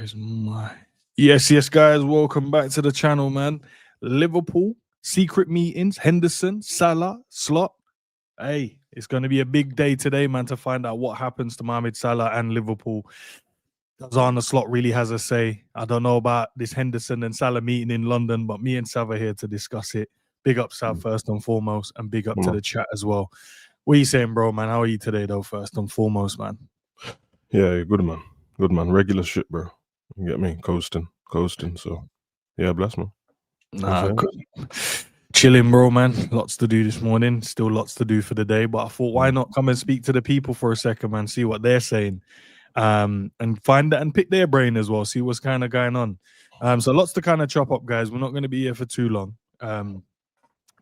Where's my... Yes, guys. Welcome back to the channel, man. Liverpool, secret meetings, Henderson, Salah, Slot. Hey, it's going to be a big day today, man, to find out what happens to Mohamed Salah and Liverpool. Does Arne Slot really has a say? I don't know about this Henderson and Salah meeting in London, but me and Sav are here to discuss it. Big up, Sav, first and foremost, and big up to the chat as well. What are you saying, bro, man? How are you today, though, first and foremost, man? Yeah, good, man. Good, man. Regular shit, bro. You get me? Coasting. So, yeah, bless, man. Nah, good. Chilling, bro, man. Lots to do this morning. Still lots to do for the day. But I thought, why not come and speak to the people for a second, man? See what they're saying, and find that and pick their brain as well. See what's kind of going on. So lots to kind of chop up, guys. We're not going to be here for too long.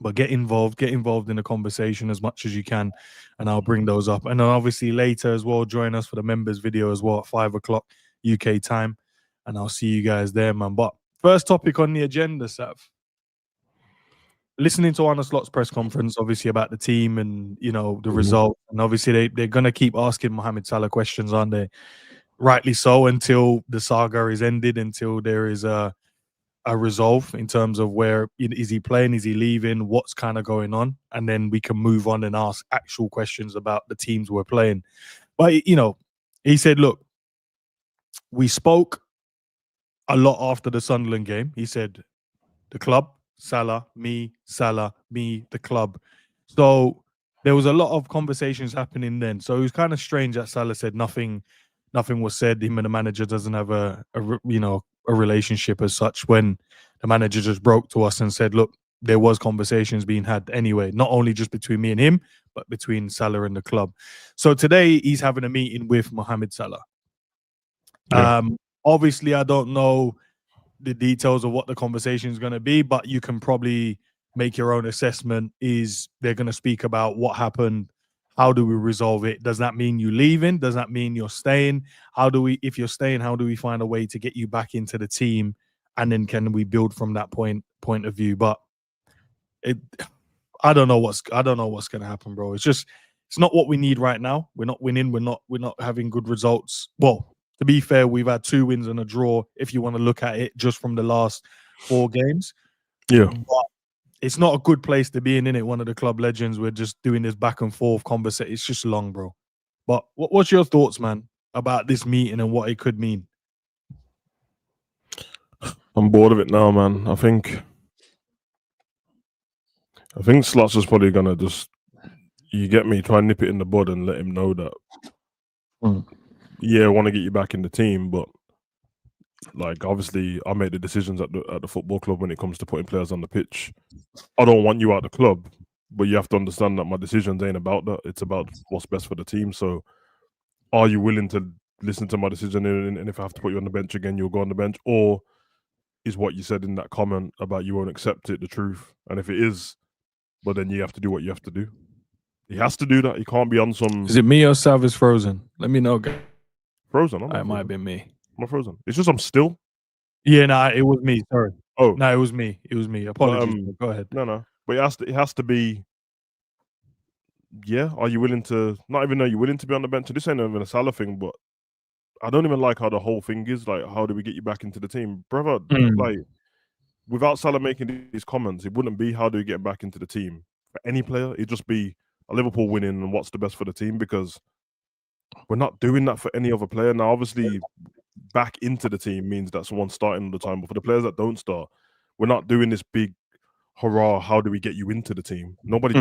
But get involved in the conversation as much as you can, and I'll bring those up. And then obviously later as well, join us for the members video as well at 5 o'clock UK time, and I'll see you guys there, man. But first topic on the agenda, Sav. Listening to Arne Slot's press conference, obviously about the team and the result, and obviously they're gonna keep asking Mohamed Salah questions, aren't they? Rightly so, until the saga is ended, until there is a resolve in terms of where is he playing, is he leaving, what's kind of going on, and then we can move on and ask actual questions about the teams we're playing. But he said, look, we spoke a lot after the Sunderland game. He said the club, Salah, me, the club. So there was a lot of conversations happening then. So it was kind of strange that Salah said nothing was said. Him and the manager doesn't have a relationship as such, when the manager just broke to us and said, look, there was conversations being had anyway, not only just between me and him, but between Salah and the club. So today he's having a meeting with Mohamed Salah. Yeah. Obviously, I don't know the details of what the conversation is going to be, but you can probably make your own assessment. Is they're going to speak about what happened? How do we resolve it? Does that mean you leaving? Does that mean you're staying? If you're staying, how do we find a way to get you back into the team? And then can we build from that point of view? But I don't know what's going to happen, bro. It's not what we need right now. We're not winning. We're not having good results. Well, to be fair, we've had 2 wins and a draw, if you want to look at it just from the last 4 games. Yeah. But it's not a good place to be in it. One of the club legends. We're just doing this back and forth conversation. It's just long, bro. But what's your thoughts, man, about this meeting and what it could mean? I'm bored of it now, man. I think Slot's just probably gonna just, you get me, try and nip it in the bud and let him know that, yeah, I want to get you back in the team, but like, obviously I make the decisions at the football club when it comes to putting players on the pitch. I don't want you out of the club, but you have to understand that my decisions ain't about that. It's about what's best for the team. So are you willing to listen to my decision, and if I have to put you on the bench again, you'll go on the bench? Or is what you said in that comment about you won't accept it the truth? And if it is, well, then you have to do what you have to do. He has to do that. He can't be on some... Is it me or Sav is frozen? Let me know, guys. Frozen? It might have been me. I'm not frozen. It's just I'm still. Yeah, no, it was me. Sorry. Oh. No, it was me. Apologies. Go ahead. No. But it has to be, yeah, are you willing to... Not even know you're willing to be on the bench. This ain't even a Salah thing, but I don't even like how the whole thing is. Like, how do we get you back into the team? Brother, like, without Salah making these comments, it wouldn't be how do we get back into the team for any player. It'd just be a Liverpool winning and what's the best for the team, because we're not doing that for any other player. Now, obviously, back into the team means that someone's starting all the time, but for the players that don't start, we're not doing this big hurrah, how do we get you into the team? Nobody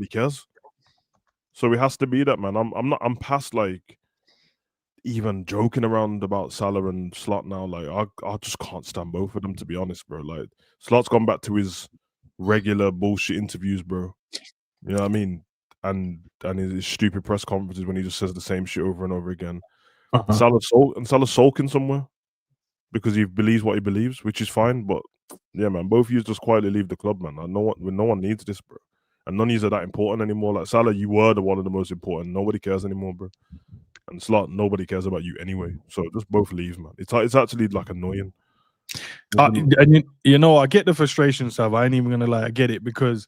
cares. So it has to be that, man. I'm past like even joking around about Salah and Slot now. Like, I just can't stand both of them, to be honest, bro. Like, Slot's gone back to his regular bullshit interviews, bro. You know what I mean? And his stupid press conferences when he just says the same shit over and over again. Salah's sulking somewhere because he believes what he believes, which is fine. But yeah, man, both of you just quietly leave the club, man. No one needs this, bro. And none of you are that important anymore. Like, Salah, you were one of the most important. Nobody cares anymore, bro. And Slot, nobody cares about you anyway. So just both leave, man. It's actually like annoying. And I get the frustration, Sav. I ain't even gonna lie, I get it, because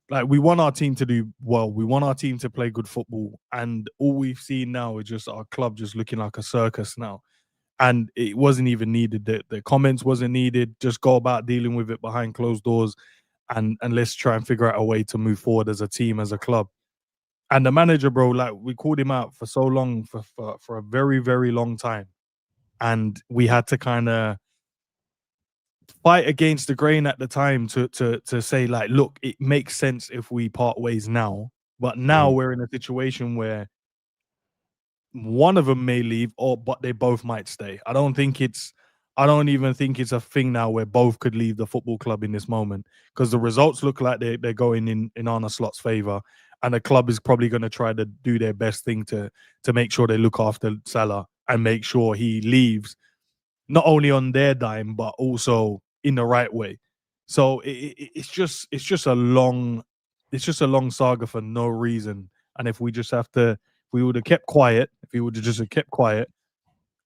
like, we want our team to do well. We want our team to play good football. And all we've seen now is just our club just looking like a circus now. and it wasn't even needed. The comments wasn't needed. Just go about dealing with it behind closed doors, and let's try and figure out a way to move forward as a team, as a club. And the manager, bro, like we called him out for so long, for a very, very long time, and we had to kind of fight against the grain at the time to say, like, look, it makes sense if we part ways now, but now we're in a situation where one of them may leave, but they both might stay. I don't even think it's a thing now where both could leave the football club in this moment, because the results look like they're going in Arne Slot's favor, and the club is probably going to try to do their best thing to make sure they look after Salah and make sure he leaves not only on their dime but also in the right way. So it's just a long saga for no reason. And if we would have kept quiet, if he would have just kept quiet,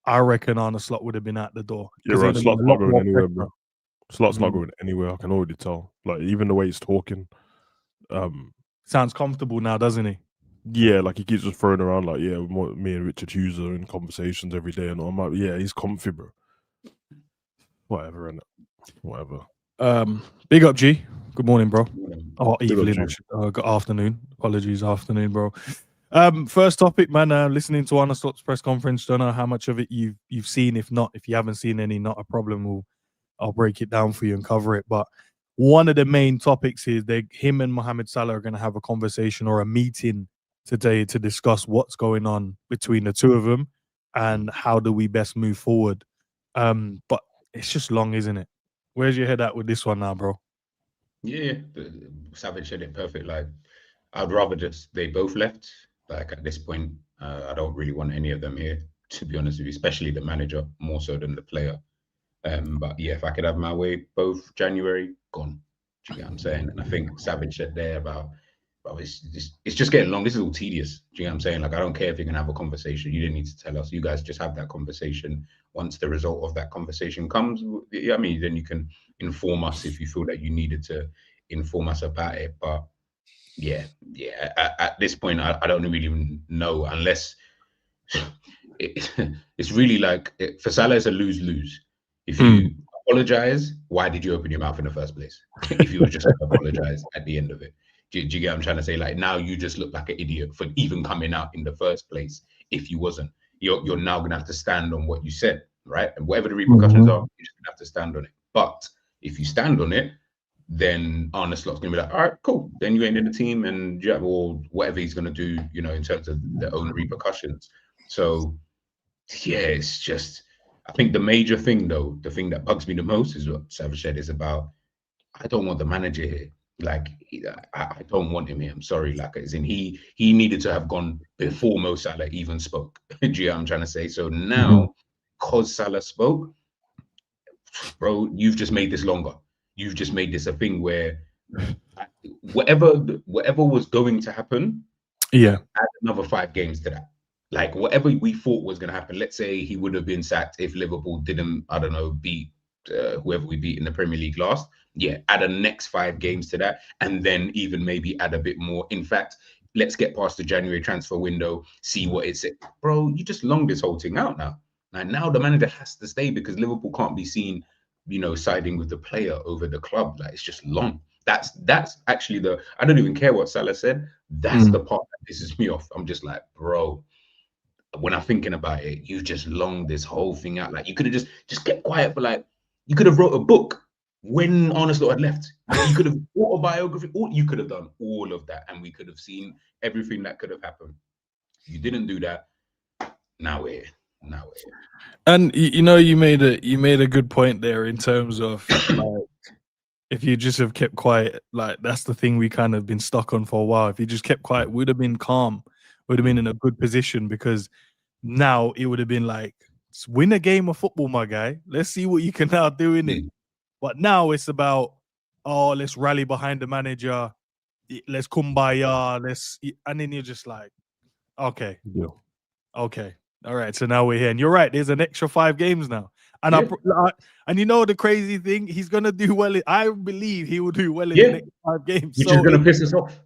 I reckon Arne Slot would have been out the door. Yeah, right. Slot's not going anywhere, bro. Slot's not going anywhere. I can already tell. Like, even the way he's talking, sounds comfortable now, doesn't he? Yeah, like he keeps just throwing around like, yeah, me and Richard Hughes are in conversations every day, and I'm like, yeah, he's comfy, bro. Whatever, innit? Whatever. Big up, G. Good morning, bro. Oh, evening. Good afternoon. Apologies, afternoon, bro. First topic, man. Listening to Arne Slot's press conference. Don't know how much of it you've seen. If you haven't seen any, not a problem. I'll break it down for you and cover it. But one of the main topics is him and Mohamed Salah are going to have a conversation or a meeting today to discuss what's going on between the two of them and how do we best move forward. But it's just long, isn't it? Where's your head at with this one now, bro? Yeah, Savage said it perfect. Like, I'd rather just they both left. Like, at this point, I don't really want any of them here, to be honest with you, especially the manager, more so than the player. But yeah, if I could have my way, both January gone. Do you get what I'm saying? And I think Savage said there about it's just getting long. This is all tedious. Do you get what I'm saying? Like, I don't care if you're gonna have a conversation. You didn't need to tell us. You guys just have that conversation. Once the result of that conversation comes, I mean, then you can inform us if you feel that you needed to inform us about it. But yeah. At this point, I don't really even know, unless it's really like for Salah, it's a lose-lose. If you apologize, why did you open your mouth in the first place? If you were just going to apologize at the end of it. Do you get what I'm trying to say? Like, now you just look like an idiot for even coming out in the first place. If you wasn't, you're now going to have to stand on what you said, right? And whatever the repercussions are, you're just going to have to stand on it. But if you stand on it, then Arne Slot's going to be like, all right, cool. Then you ain't in the team, and or whatever he's going to do, in terms of their own repercussions. So, yeah, it's just, I think the major thing, though, the thing that bugs me the most is what Savage said is about, I don't want the manager here. Like, I don't want him here. I'm sorry. Like, as in he needed to have gone before Mo Salah even spoke. Do you know what I'm trying to say? So now, because Salah spoke, bro, you've just made this longer. You've just made this a thing where whatever was going to happen, add another 5 games to that. Like, whatever we thought was going to happen. Let's say he would have been sacked if Liverpool didn't, I don't know, beat whoever we beat in the Premier League last. Yeah, add a next 5 games to that, and then even maybe add a bit more. In fact, let's get past the January transfer window, see what it's. Bro, you just long this whole thing out now. And now the manager has to stay because Liverpool can't be seen, siding with the player over the club. Like, it's just long. That's actually I don't even care what Salah said. That's the part that pisses me off. I'm just like, bro, when I'm thinking about it, you just long this whole thing out. Like, you could have just kept quiet for, like, you could have wrote a book when Arne Slot had left. You could have autobiography, you could have done all of that, and we could have seen everything that could have happened. You didn't do that. Now we're here. And you made a good point there in terms of, like, if you just have kept quiet, like, that's the thing we kind of been stuck on for a while. If you just kept quiet, we'd have been calm, would have been in a good position, because now it would have been like, win a game of football, my guy. Let's see what you can now do in it. But now it's about, let's rally behind the manager, let's kumbaya, and then you're just like, okay, okay, all right. So now we're here, and you're right. There's an extra 5 games now, and and the crazy thing, he's gonna do well. I believe he will do well in the next 5 games. Which is gonna piss us off.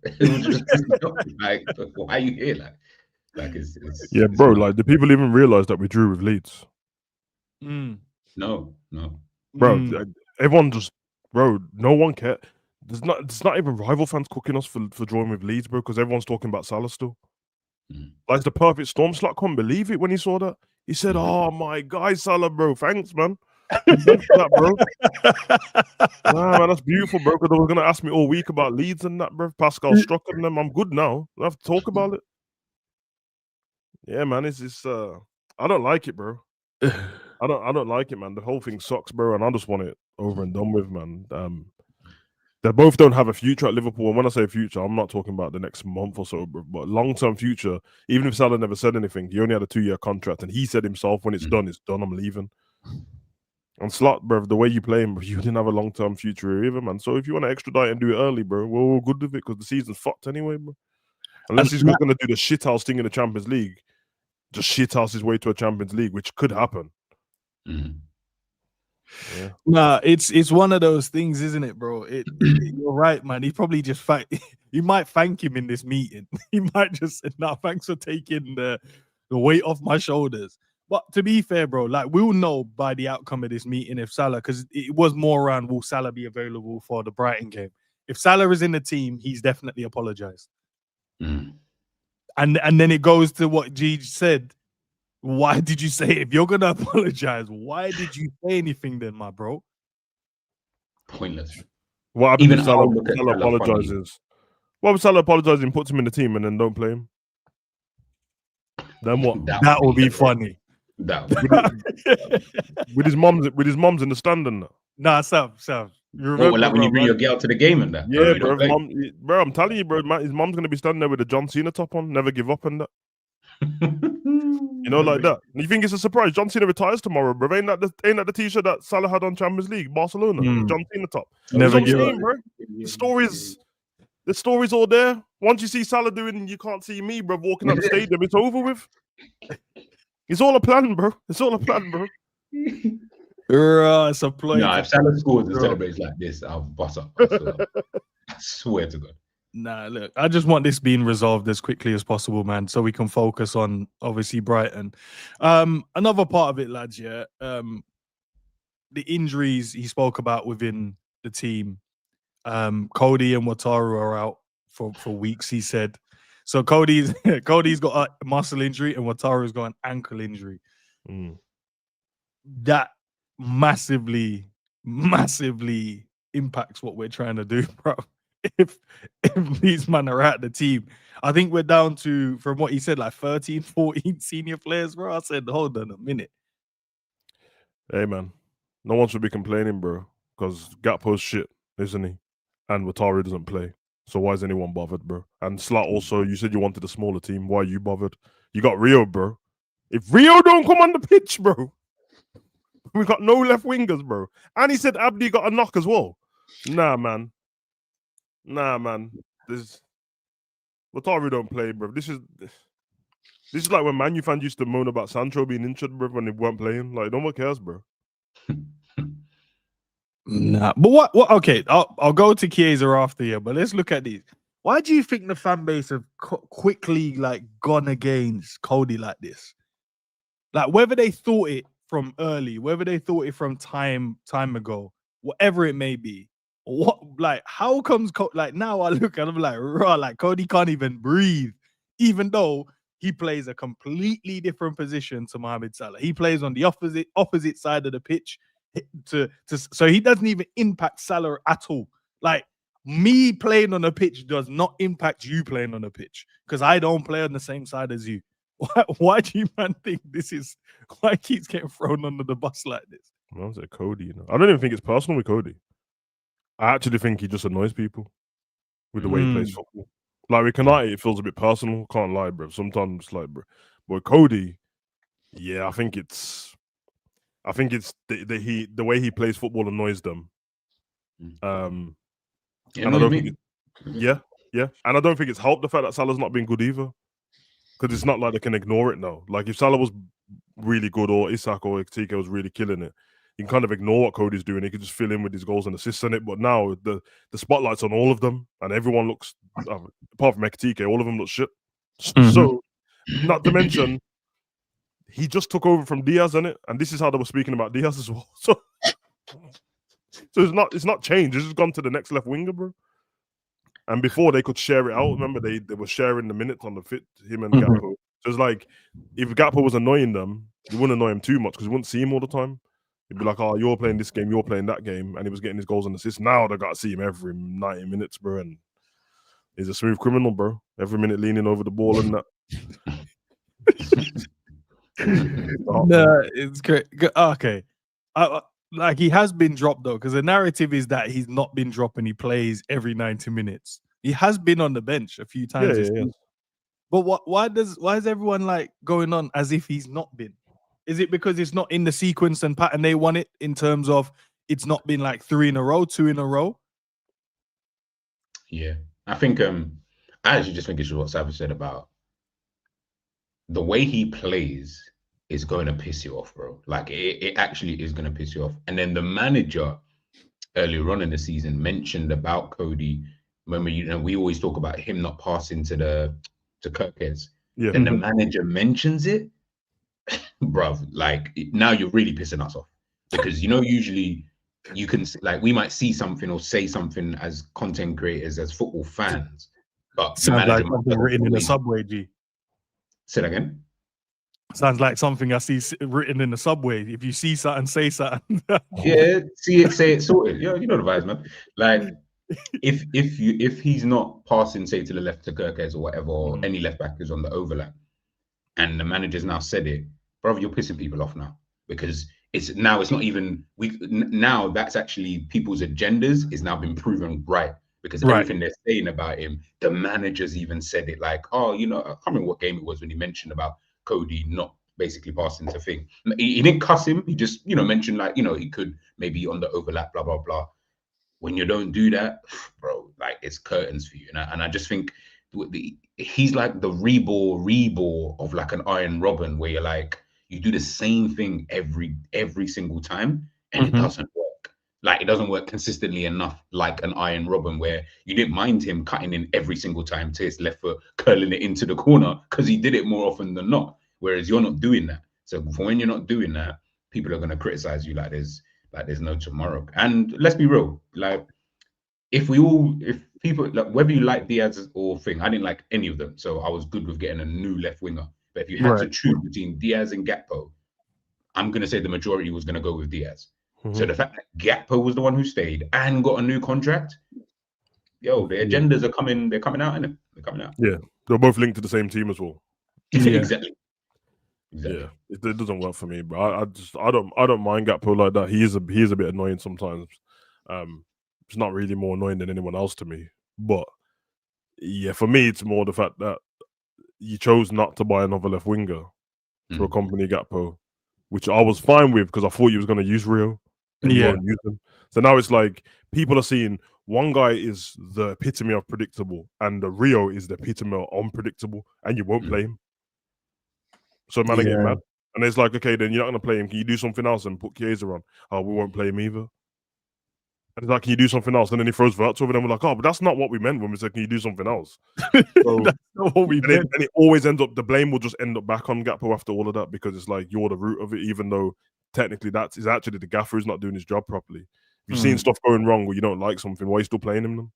Like, why are you here? Like it's bro. Like, do people even realize that we drew with Leeds? No. Bro, everyone just, bro, no one cares. There's not even rival fans cooking us for drawing with Leeds, bro, because everyone's talking about Salah still. Like, it's the perfect storm. Slot couldn't believe it when he saw that. He said, "Oh my God, Salah, bro, thanks, man. Thanks for that, bro." Nah, man, that's beautiful, bro. Because they were gonna ask me all week about Leeds and that, bro. Pascal struck on them. I'm good now. I have to talk about it. Yeah, man, it's I don't like it, bro. I don't like it, man. The whole thing sucks, bro, and I just want it over and done with, man. They both don't have a future at Liverpool. And when I say future, I'm not talking about the next month or so, bro, but long-term future. Even if Salah never said anything, he only had a 2-year contract, and he said himself, when it's done, I'm leaving. And Slot, bro, the way you play him, bro, you didn't have a long-term future either, man. So if you want to extradite and do it early, bro, we're good with it, because the season's fucked anyway, bro. Unless he's going to do the shithouse thing in the Champions League, just shithouse his way to a Champions League, which could happen. Yeah. Nah, it's one of those things, isn't it, bro? You're right, man. He probably just you might thank him in this meeting. He might just say, "Nah, thanks for taking the weight off my shoulders." But to be fair, bro, like, we'll know by the outcome of this meeting if Salah, because it was more around, will Salah be available for the Brighton game? If Salah is in the team, he's definitely apologized. And then it goes to what G said. Why did you say, if you're gonna apologize, why did you say anything then, my bro? Pointless. What happens if Salah apologizes? What if Salah apologizes and puts him in the team and then don't play him? Then what? That would be funny. With his mom's in the stand and that. Nah, Sam. You remember, like when you bring your girl to the game and that? Yeah, bro, I'm telling you, bro, his mom's gonna be standing there with a John Cena top on, never give up and that. You know, like that. And you think it's a surprise? John Cena retires tomorrow, bro. Ain't that the t-shirt that Salah had on Champions League, Barcelona? John Cena top. Never give up, bro. The story's all there. Once you see Salah doing, you can't see me, bro, walking out the stadium. It's over with. It's all a plan, bro. It's all a plan, bro. It's a play. No, if Salah scores and celebrates like this, I'll bust up. I swear to God. Nah, look, I just want this being resolved as quickly as possible, man, so we can focus on, obviously, Brighton. Another part of it, lads, yeah, the injuries he spoke about within the team. Cody and Wataru are out for weeks, he said. So Cody's got a muscle injury and Wataru's got an ankle injury. That massively impacts what we're trying to do, bro. If these men are at the team, I think we're down to, from what he said, like 13, 14 senior players, bro. I said, hold on a minute. Hey, man, no one should be complaining, bro, because Gakpo's shit, isn't he? And Wataru doesn't play. So why is anyone bothered, bro? And Slot also, you said you wanted a smaller team. Why are you bothered? You got Rio, bro. If Rio don't come on the pitch, bro, we got no left wingers, bro. And he said Abdi got a knock as well. Nah, man. This Wataru don't play, bro. This is like when Man U fans used to moan about Sancho being injured, bro, when they weren't playing. Like, no one cares, bro. Nah, but what? Okay, I'll go to Chiesa after you, but let's look at these. Why do you think the fan base have quickly like gone against Cody like this? Like, whether they thought it from early, whether they thought it from time ago, whatever it may be. What, like, how comes like now I look and I'm like, raw, like Cody can't even breathe, even though he plays a completely different position to Mohamed Salah. He plays on the opposite side of the pitch, so he doesn't even impact Salah at all. Like, me playing on a pitch does not impact you playing on a pitch, because I don't play on the same side as you. Why do you, man, think this is why he keeps getting thrown under the bus like this? I was like, Cody, you know, I don't even think it's personal with Cody. I actually think he just annoys people with the way he plays football. Like, with Kanate, it feels a bit personal. Can't lie, bro. Sometimes, like, bro. But Cody, yeah, I think it's the way he plays football annoys them. And I don't think yeah. And I don't think it's helped the fact that Salah's not been good either. Because it's not like they can ignore it now. Like, if Salah was really good, or Isak or Ekitike was really killing it, you can kind of ignore what Cody's doing. He can just fill in with his goals and assists in it. But now the spotlight's on all of them, and everyone looks, apart from Ekitike, all of them look shit. So, not to mention, he just took over from Diaz, innit? And this is how they were speaking about Diaz as well. So it's not changed. It's just gone to the next left winger, bro. And before they could share it out, remember they were sharing the minutes on the fit, him and Gakpo. So it's like if Gakpo was annoying them, you wouldn't annoy him too much because you wouldn't see him all the time. He'd be like, "Oh, you're playing this game, you're playing that game," and he was getting his goals and assists. Now they got to see him every 90 minutes, bro. And he's a smooth criminal, bro. Every minute leaning over the ball and that. No, it's great. Okay, like he has been dropped though, because the narrative is that he's not been dropped and he plays every 90 minutes. He has been on the bench a few times. Yeah. But why is everyone like going on as if he's not been? Is it because it's not in the sequence and pattern they want it, in terms of it's not been like 3 in a row, 2 in a row? Yeah, I think I actually just think it's what Savage said about the way he plays is going to piss you off, bro. Like it actually is going to piss you off. And then the manager earlier on in the season mentioned about Cody when we always talk about him not passing to Kirkes. Yeah. Then the manager mentions it, bruv. Like now you're really pissing us off, because usually you can, like, we might see something or say something as content creators, as football fans, but sounds like something written in the subway. G. Say that again. Sounds like something I see written in the subway. If you see something, say something. Yeah, see it, say it, sorted. Yeah, you know the vibes, man. Like if he's not passing, say, to the left to Kirkes or whatever, or any left back is on the overlap, and the manager's now said it, brother, you're pissing people off now, because it's not even now that's actually people's agendas is now been proven right, because everything they're saying about him, the manager's even said it, like, oh, I can't remember what game it was when he mentioned about Cody not basically passing to thing. He didn't cuss him. He just, mentioned, like, he could maybe on the overlap, blah, blah, blah. When you don't do that, bro, like, it's curtains for you. And I just think he's like the rebore of like an Iron Robin, where you're like, you do the same thing every single time, and it doesn't work. Like, it doesn't work consistently enough, like an Iron Robin, where you didn't mind him cutting in every single time to his left foot, curling it into the corner, because he did it more often than not. Whereas you're not doing that. So for when you're not doing that, people are going to criticize you like there's no tomorrow. And let's be real, like, if people, like, whether you like Diaz or thing, I didn't like any of them, so I was good with getting a new left winger. But if you had to choose between Diaz and Gakpo, I'm going to say the majority was going to go with Diaz. So the fact that Gakpo was the one who stayed and got a new contract, the agendas are coming. They're coming out, innit? They're coming out. Yeah, they're both linked to the same team as well. Exactly. Yeah, it doesn't work for me, but I don't mind Gakpo like that. He is a bit annoying sometimes. It's not really more annoying than anyone else to me. But yeah, for me, it's more the fact that you chose not to buy another left winger to accompany Gakpo, which I was fine with, because I thought you was going to use Rio. Use them. So now it's like people are seeing one guy is the epitome of predictable, and the Rio is the epitome of unpredictable, and you won't play him. So man, I get mad, and it's like, okay, then you're not going to play him. Can you do something else and put Chiesa on? Oh, we won't play him either. And it's like, can you do something else? And then he throws Verts over, and we're like, oh, but that's not what we meant when we said, can you do something else? So, that's not what we meant. And it always ends up, the blame will just end up back on Gakpo after all of that, because it's like, you're the root of it, even though technically that is actually the gaffer who's not doing his job properly. If you've seen stuff going wrong or you don't like something, why are you still playing him then?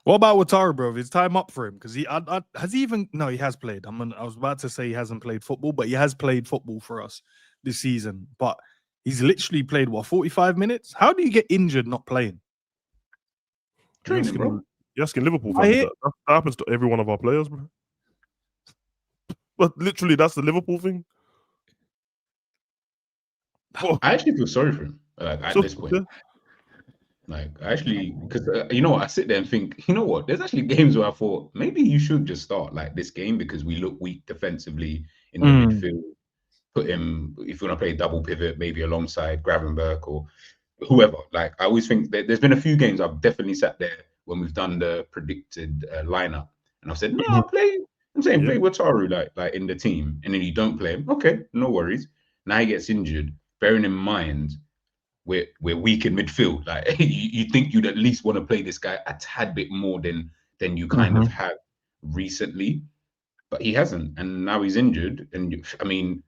What about Wataru, bro? Is time up for him? Because has he even? No, he has played. I was about to say he hasn't played football, but he has played football for us this season. But he's literally played 45 minutes. How do you get injured not playing? Training, bro. You're asking Liverpool fans that happens to every one of our players, bro. But literally, that's the Liverpool thing. I actually feel sorry for him at this point. Yeah. Like, actually, because you know what, I sit there and think, you know what, there's actually games where I thought maybe you should just start like this game, because we look weak defensively in the midfield. Put him, if you want to play double pivot, maybe alongside Gravenberch or whoever. Like, I always think that there's been a few games I've definitely sat there when we've done the predicted lineup, and I've said, no, play Wataru like in the team, and then you don't play him. Okay, no worries. Now he gets injured. Bearing in mind, we're weak in midfield. Like, you think you'd at least want to play this guy a tad bit more than you kind of have recently. but he hasn't, and now he's injured. And I mean,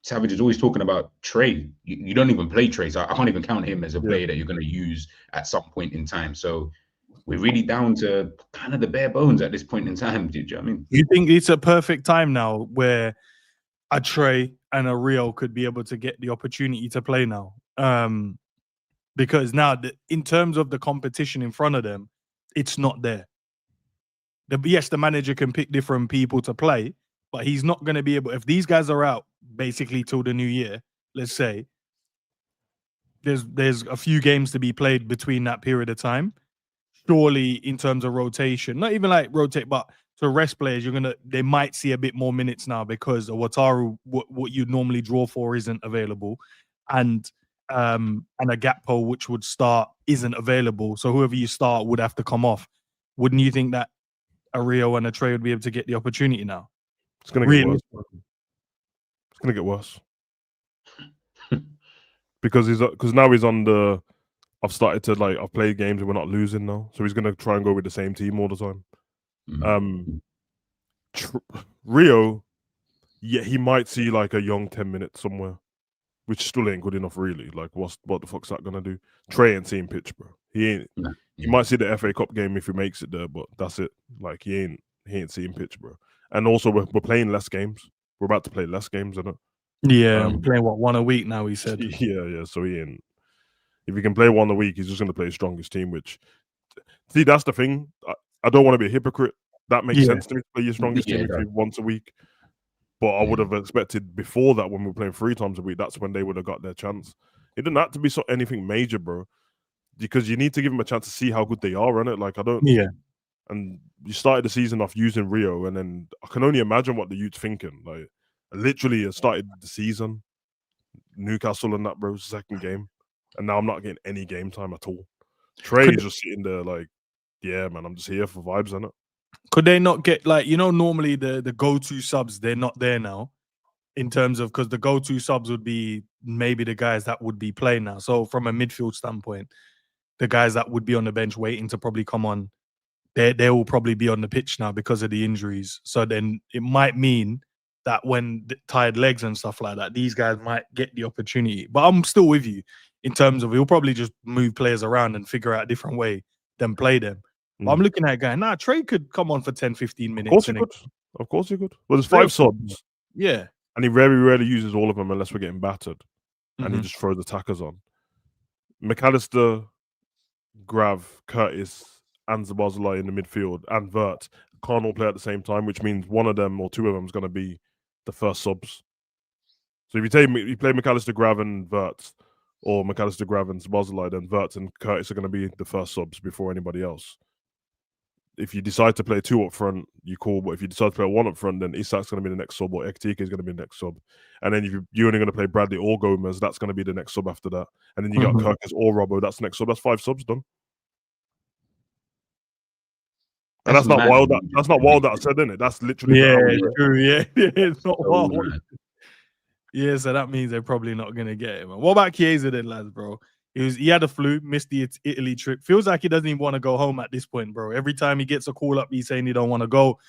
Savage is always talking about Trey. You don't even play Trey, so I can't even count him as a player that you're going to use at some point in time. So we're really down to kind of the bare bones at this point in time. Do you know what I mean? You think it's a perfect time now where a Trey and a Rio could be able to get the opportunity to play now? Because now, in terms of the competition in front of them, it's not there. Yes, the manager can pick different people to play, but he's not going to be able. If these guys are out basically till the new year, let's say, there's a few games to be played between that period of time. Surely, in terms of rotation, not even like rotate, but to rest players, they might see a bit more minutes now because Wataru, what you'd normally draw for, isn't available, and a Gakpo, which would start, isn't available. So whoever you start would have to come off. Wouldn't you think that a Rio and a Trey would be able to get the opportunity now? It's going to get worse. It's going to get worse. because now he's on the. I've started to I've played games and we're not losing now, so he's going to try and go with the same team all the time. Rio, he might see a young 10 minutes somewhere, which still ain't good enough, really. What the fuck's that gonna do? Trey ain't seeing pitch, bro. He ain't. He might see the FA Cup game if he makes it there, but that's it. He ain't seeing pitch, bro. And also, we're playing less games. We're about to play less games, isn't it? Yeah, I'm playing one a week now. He said. Yeah. So he ain't. If he can play one a week, he's just gonna play his strongest team. Which, see, that's the thing. I don't want to be a hypocrite. That makes sense to me to play your strongest team if you once a week. But I would have expected before that, when we were playing 3 times a week, that's when they would have got their chance. It didn't have to be anything major, bro. Because you need to give them a chance to see how good they are, innit? I don't. Yeah. And you started the season off using Rio, and then I can only imagine what the youth's thinking. Literally, I started the season, Newcastle and that, bro, second game. And now I'm not getting any game time at all. Trey's just sitting there yeah, man, I'm just here for vibes, innit? Could they not get normally the go-to subs, they're not there now, in terms of, because the go-to subs would be maybe the guys that would be playing now. So from a midfield standpoint, the guys that would be on the bench waiting to probably come on, they will probably be on the pitch now because of the injuries. So then it might mean that when tired legs and stuff like that, these guys might get the opportunity. But I'm still with you in terms of he'll probably just move players around and figure out a different way than play them. But I'm looking at a guy, Trey could come on for 10, 15 minutes. Of course he could. Well, there's 5 subs. Yeah. And he very rarely uses all of them unless we're getting battered. And he just throws attackers on. McAllister, Grav, Curtis, and Zabazalai in the midfield, and Vert can't all play at the same time, which means one of them or 2 of them is going to be the first subs. So if you play McAllister, Grav, and Vert, or McAllister, Grav, and Zabazalai, then Vert and Curtis are going to be the first subs before anybody else. If you decide to play 2 up front, you call. But if you decide to play 1 up front, then Isak's going to be the next sub, or Ektika is going to be the next sub. And then if you're only going to play Bradley or Gomez, that's going to be the next sub after that. And then you got Kirkes or Robbo, that's the next sub. That's 5 subs done. And that's not wild. That's not wild that I said, isn't it? That's literally true. Yeah, it's not wild. Yeah, so that means they're probably not going to get him. What about Chiesa then, lads, bro? He had a flu, missed the Italy trip. Feels like he doesn't even want to go home at this point, bro. Every time he gets a call up, he's saying he don't want to go.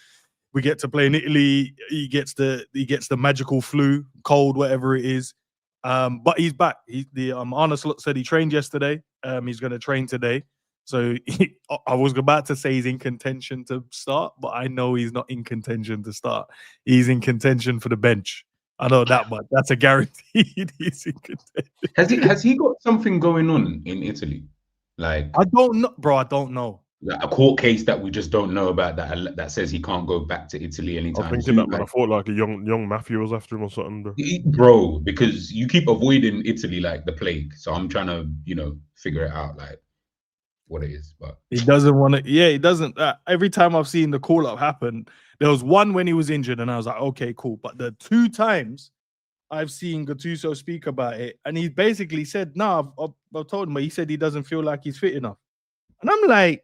We get to play in Italy. He gets the magical flu, cold, whatever it is. But he's back. Arne Slot said he trained yesterday. He's going to train today. So I was about to say he's in contention to start, but I know he's not in contention to start. He's in contention for the bench. I know that, but that's a guarantee. He's in contention. Has he got something going on in Italy? I don't know, bro. I don't know. A court case that we just don't know about that says he can't go back to Italy anytime soon. That, but I thought a young Mafia was after him or something. Bro, because you keep avoiding Italy like the plague. So I'm trying to, figure it out what it is. But he doesn't want to. Yeah, he doesn't. Every time I've seen the call up happen, there was one when he was injured, and I was like, okay, cool. But the 2 times I've seen Gattuso speak about it, and he basically said, "No, I've told him," but he said he doesn't feel like he's fit enough. And I'm like,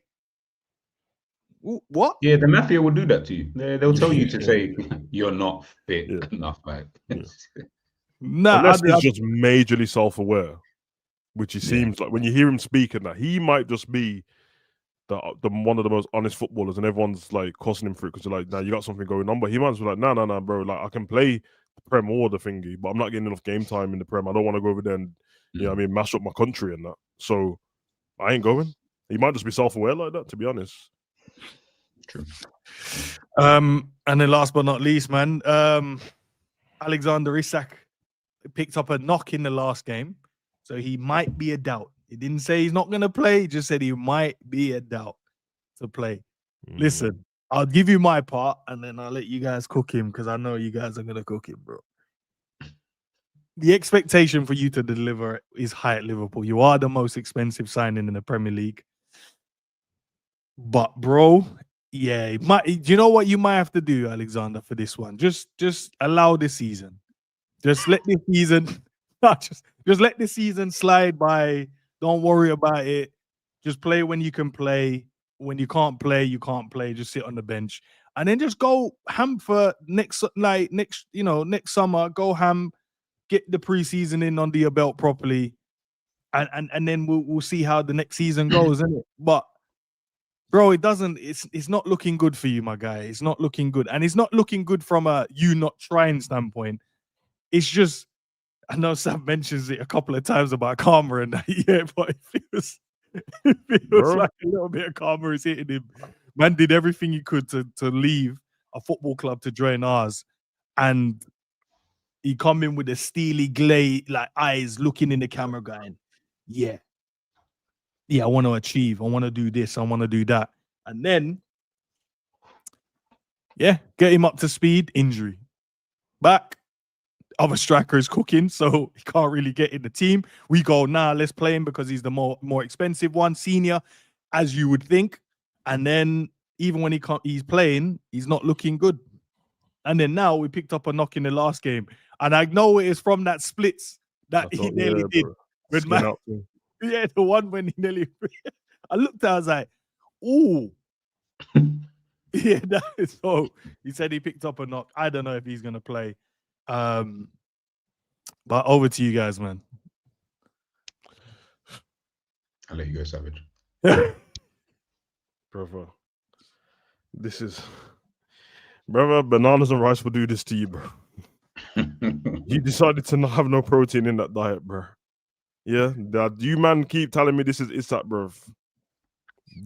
what? Yeah, the Mafia will do that to you. They'll tell you to say you're not fit enough, man. Unless he's just majorly self-aware, which he seems like when you hear him speak, and that he might just be the one of the most honest footballers, and everyone's like cussing him for it because they're like, nah, you got something going on. But he man's like, nah, bro. Like I can play the Prem or the thingy, but I'm not getting enough game time in the Prem. I don't want to go over there and you know what I mean, mash up my country and that. So I ain't going. He might just be self-aware like that, to be honest. True. And then last but not least, man, Alexander Isak picked up a knock in the last game, so he might be a doubt. He didn't say he's not going to play. He just said he might be a doubt to play. Listen, I'll give you my part, and then I'll let you guys cook him because I know you guys are going to cook him, bro. The expectation for you to deliver is high at Liverpool. You are the most expensive signing in the Premier League. But, bro, yeah, do you know what you might have to do, Alexander, for this one? Just allow this season. Just let this season, just let this season slide by. Don't worry about it. Just play when you can play. When you can't play, you can't play. Just sit on the bench, and then just go ham for next summer. Go ham, get the preseason in under your belt properly, and then we'll see how the next season goes, isn't it? But bro, it doesn't. It's not looking good for you, my guy. It's not looking good, and it's not looking good from a you not trying standpoint. It's just. I know Sam mentions it a couple of times about karma and that, yeah, but it feels like a little bit of karma is hitting him. Man did everything he could to leave a football club to join ours, and he come in with a steely glaze, like eyes looking in the camera, going, "Yeah, I want to achieve. I want to do this. I want to do that," and then, yeah, get him up to speed. Injury, back. Other striker is cooking, so he can't really get in the team. We go, nah, let's play him because he's the more expensive one, senior, as you would think. And then even when he's playing, he's not looking good. And then now we picked up a knock in the last game, and I know it is from that splits that he nearly did. With yeah, the one when he nearly. I looked at, I was like, ooh. Yeah, that is so. He said he picked up a knock. I don't know if he's gonna play. But over to you guys, man. I'll let you go, Savage. Brother, this is... Brother, bananas and rice will do this to you, bro. You decided to not have no protein in that diet, bro. Yeah? You man keep telling me this is Isak, bro.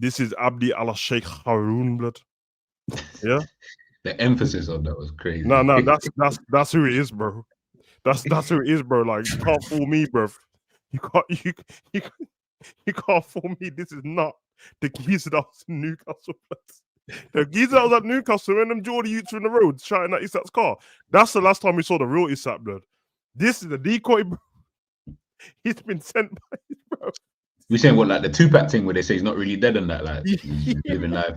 This is Abdi Allah Sheikh Haroun, blood. Yeah? The emphasis on that was crazy. No, that's who it is, bro. That's who it is, bro. Like, you can't fool me, bro. You can't fool me. This is not the geezer that was in Newcastle. The geezer that was at Newcastle when them Geordie youths were in the road shouting at Isak's car. That's the last time we saw the real Isak, blood. This is the decoy, bro. He's been sent by his bro. We're saying what, like the Tupac thing where they say he's not really dead and that, like he's living life.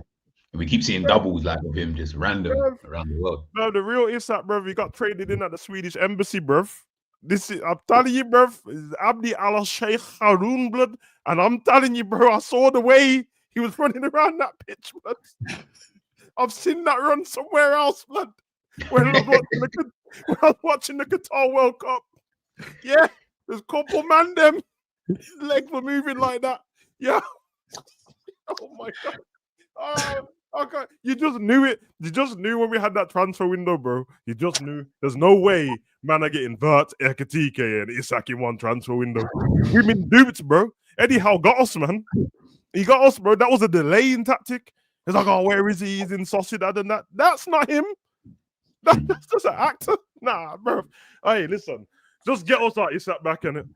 And we keep seeing doubles like of him just random around the world. No, the real Isak, bruv, he got traded in at the Swedish embassy, bruv. This is, I'm telling you, bruv, is Abdi Allah Sheikh Haroun, blood. And I'm telling you, bro, I saw the way he was running around that pitch, blood. I've seen that run somewhere else, blood. When I was watching the Qatar World Cup. Yeah, there's a couple man them. His legs were moving like that. Yeah. Oh my God. Oh, okay. You just knew it. You just knew when we had that transfer window, bro. You just knew there's no way man are getting Vert, Ekatike, and Isak in one transfer window. We've been duped, bro. Eddie Howe got us, man. He got us, bro. That was a delaying tactic. He's like, oh, where is he? He's in Sociedad and that. That's not him. That's just an actor. Nah, bro. Hey, listen. Just get us out Isak back in it.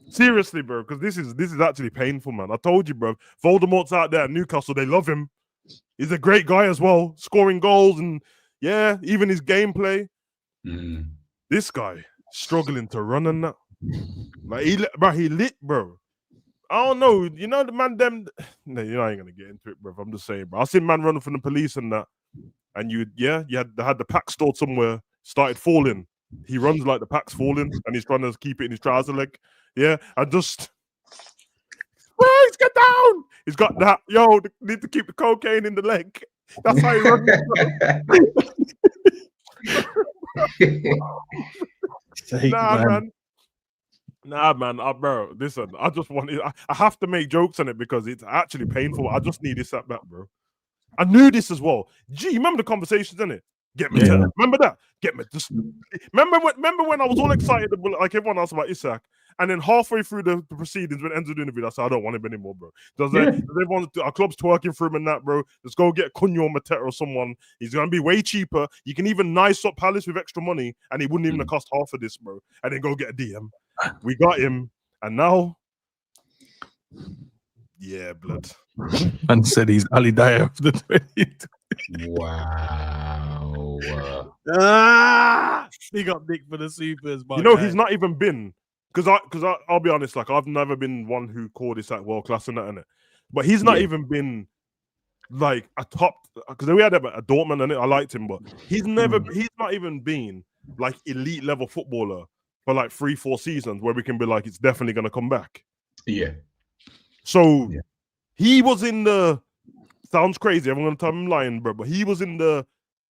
Seriously, bro, because this is actually painful, man. I told you, bro. Voldemort's out there at Newcastle. They love him. He's a great guy as well, scoring goals and yeah, even his gameplay. This guy struggling to run and that. Like he lit, bro. I don't know. You know the man them. No, you ain't gonna get into it, bro. I'm just saying, bro. I seen man running from the police and that, and you had the pack stored somewhere. Started falling. He runs like the pack's falling, and he's trying to keep it in his trouser leg. Yeah, and just. Boys, get down! He's got that. Yo, need to keep the cocaine in the leg. That's how he runs. Nah, man. Nah, man, bro. Listen, I just want it. I have to make jokes on it because it's actually painful. I just need this at back, bro. I knew this as well. Gee, you remember the conversations, innit? Get me. Yeah. Remember that? Get me. Just remember when I was all excited, like everyone else, about Isak, and then halfway through the proceedings, when Enzo doing the video, I said, I don't want him anymore, bro. Does everyone, our club's twerking for him and that, bro? Let's go get Cunha or Mateta or someone. He's gonna be way cheaper. You can even nice up Palace with extra money, and he wouldn't even have cost half of this, bro. And then go get a DM. We got him, and now, yeah, blood. And said he's Ali Dyer of the 20. Wow. He got big for the supers, but you know, he's not even been, because I'll be honest, like I've never been one who called this like world class and that, innit? But he's not even been like a top, because we had a Dortmund and I liked him, but he's not even been like elite level footballer for like 3-4 seasons where we can be like, it's definitely gonna come back. Yeah. So he was in the, sounds crazy, I'm gonna tell him I'm lying, bro, but he was in the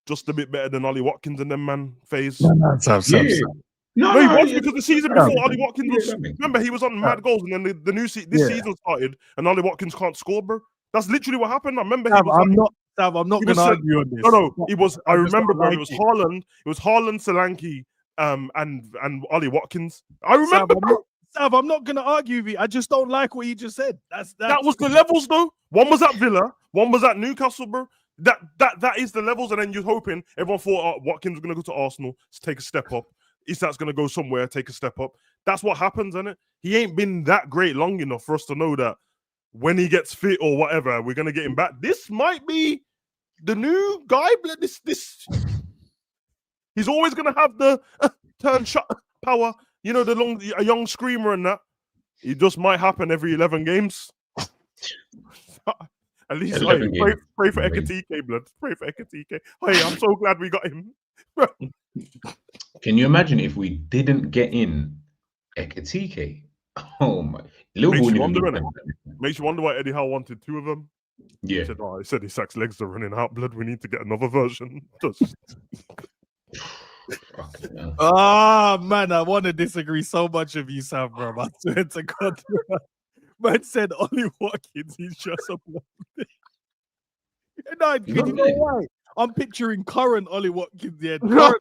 just a bit better than Ollie Watkins and them man phase. No, he was, because the season before Ollie Watkins was, remember, he was on mad goals, and then the new this season started and Ollie Watkins can't score, bro. That's literally what happened. I remember he was I'm not gonna argue on this. No, it was, I remember, bro, it was Haaland, Solanke, and Ollie Watkins. I remember, Sav, I'm not gonna argue with you. I just don't like what you just said. That was the levels, though. One was at Villa, one was at Newcastle, bro. That is the levels, and then you're hoping everyone thought Watkins was gonna go to Arsenal to take a step up. Isak's gonna go somewhere, take a step up. That's what happens, isn't it? He ain't been that great long enough for us to know that when he gets fit or whatever, we're gonna get him back. This might be the new guy. This he's always gonna have the turn shot power. You know, a young screamer and that. It just might happen every 11 games. At least pray for Ekatike, blood. Pray for Ekatike. Hey, I'm so glad we got him. Can you imagine if we didn't get in Ekatike? Oh my! Makes you wonder why Eddie Howe wanted 2 of them. Yeah. He said Isak's legs are running out, blood. We need to get another version. Man, I want to disagree so much with you, Sam, bro. I swear to God. Man said Ollie Watkins, he's just a No, you know why? I'm picturing current Ollie Watkins. Yeah, current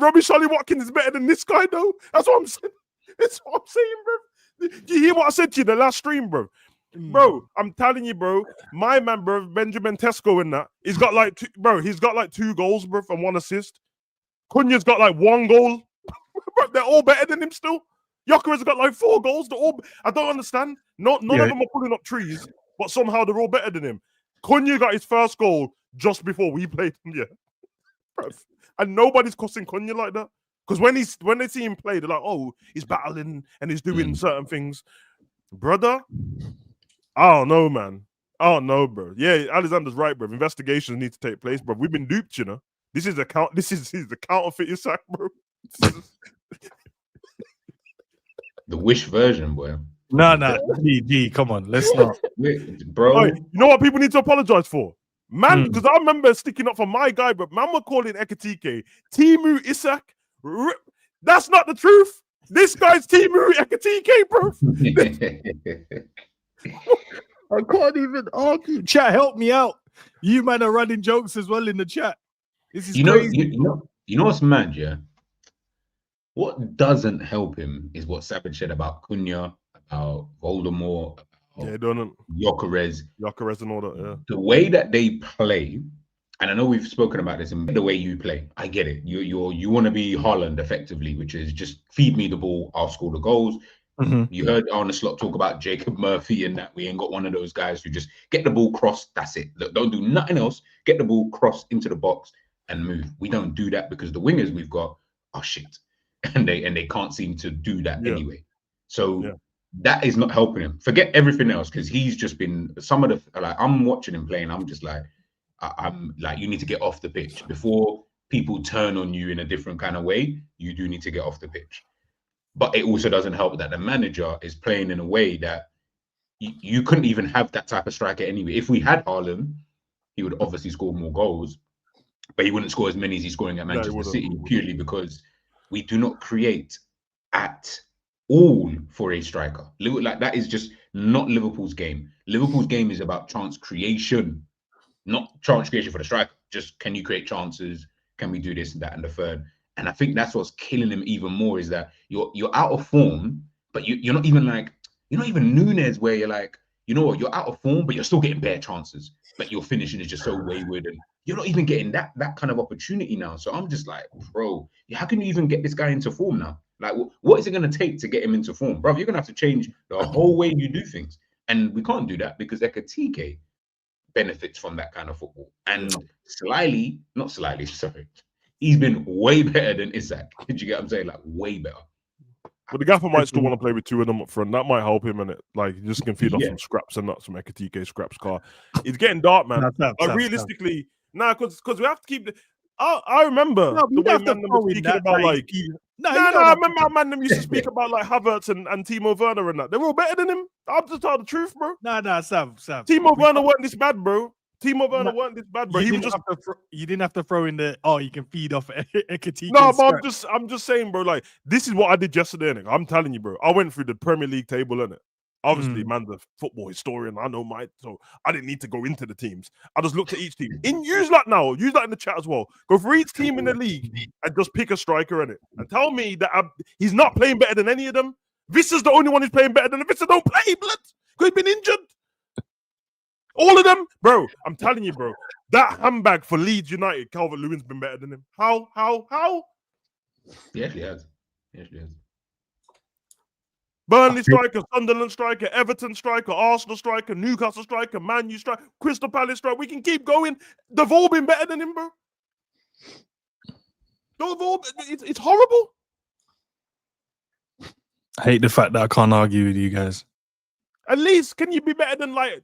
rubbish Ollie Watkins is better than this guy, though. That's what I'm saying. That's what I'm saying, bro. Do you hear what I said to you the last stream, bro? Bro, I'm telling you, bro. My man, bro, Benjamin Tesco in that. He's got like 2 goals, bro, and 1 assist. Cunha's got like 1 goal. Bro, they're all better than him still. Yokere's got like 4 goals. I don't understand. None of them are pulling up trees, but somehow they're all better than him. Cunha got his first goal just before we played him, bro. And nobody's cussing Cunha like that. Because when they see him play, they're like, oh, he's battling and he's doing certain things. Brother, I don't know, man. I don't know, bro. Yeah, Alexander's right, bro. Investigations need to take place, bro. We've been duped, you know. This is the counterfeit Isak, bro. The wish version, boy. No, G, come on, let's not, bro. You know what people need to apologize for, man? Because I remember sticking up for my guy, but man, we're calling Ekatike Timu Isak. That's not the truth. This guy's Timu Ekatike, bro. I can't even argue. Chat, help me out. You man are running jokes as well in the chat. This is crazy. You know what's mad, yeah? What doesn't help him is what Savage said about Cunha, about Voldemort, about Gyökeres and all that. Yeah, the way that they play, and I know we've spoken about this. In the way you play, I get it. You want to be Haaland effectively, which is just feed me the ball, I'll score the goals. You heard Arne Slot talk about Jacob Murphy and that we ain't got one of those guys who just get the ball crossed. That's it. Don't do nothing else. Get the ball crossed into the box and move. We don't do that because the wingers we've got are shit, and they can't seem to do that anyway. So that is not helping him. Forget everything else because he's just been some of the like I'm watching him playing. I'm just like I'm like you need to get off the pitch before people turn on you in a different kind of way. You do need to get off the pitch. But it also doesn't help that the manager is playing in a way that you couldn't even have that type of striker anyway. If we had Haaland, he would obviously score more goals, but he wouldn't score as many as he's scoring at Manchester City purely because we do not create at all for a striker. Like that is just not Liverpool's game. Liverpool's game is about chance creation, not chance creation for the striker. Just can you create chances? Can we do this and that and the third? And I think that's what's killing him even more is that you're out of form, but you're not even Nunes where you're like, you know what, you're out of form, but you're still getting bare chances. But your finishing is just so wayward, and you're not even getting that kind of opportunity now. So I'm just like, bro, how can you even get this guy into form now? Like, what is it going to take to get him into form, bro? You're going to have to change the whole way you do things, and we can't do that because Ekatike benefits from that kind of football. And he's been way better than Isak. Did you get what I'm saying? Like, way better. But the gaffer might still want to play with two of them up front. That might help him, and it like you just can feed off some scraps and not some Ekatike scraps. Car, it's getting dark, man. Realistically, because we have to keep the. I remember the way man was speaking about like. I remember how man them used to speak about like Havertz and Timo Werner and that. They were all better than him. I'm just telling the truth, bro. Sam. Timo Werner weren't this bad, bro. Timo Werner weren't this bad, bro. You didn't have to throw in the you can feed off Ekatike. No, but I'm just saying, bro. Like this is what I did yesterday. Innit? I'm telling you, bro. I went through the Premier League table, innit? Obviously, man's a football historian. I know so I didn't need to go into the teams. I just looked at each team. Use that in the chat as well. Go for each team in the league and just pick a striker in it. And tell me that he's not playing better than any of them. Vissa's the only one who's playing better than him. Vissa don't play, blood. Because he's been injured. All of them, bro. I'm telling you, bro. That handbag for Leeds United, Calvert-Lewin's been better than him. How? Yeah, he has. Burnley striker, Sunderland striker, Everton striker, Arsenal striker, Newcastle striker, Man U striker, Crystal Palace striker. We can keep going. They've all been better than him, bro. It's horrible. I hate the fact that I can't argue with you guys. At least, can you be better than like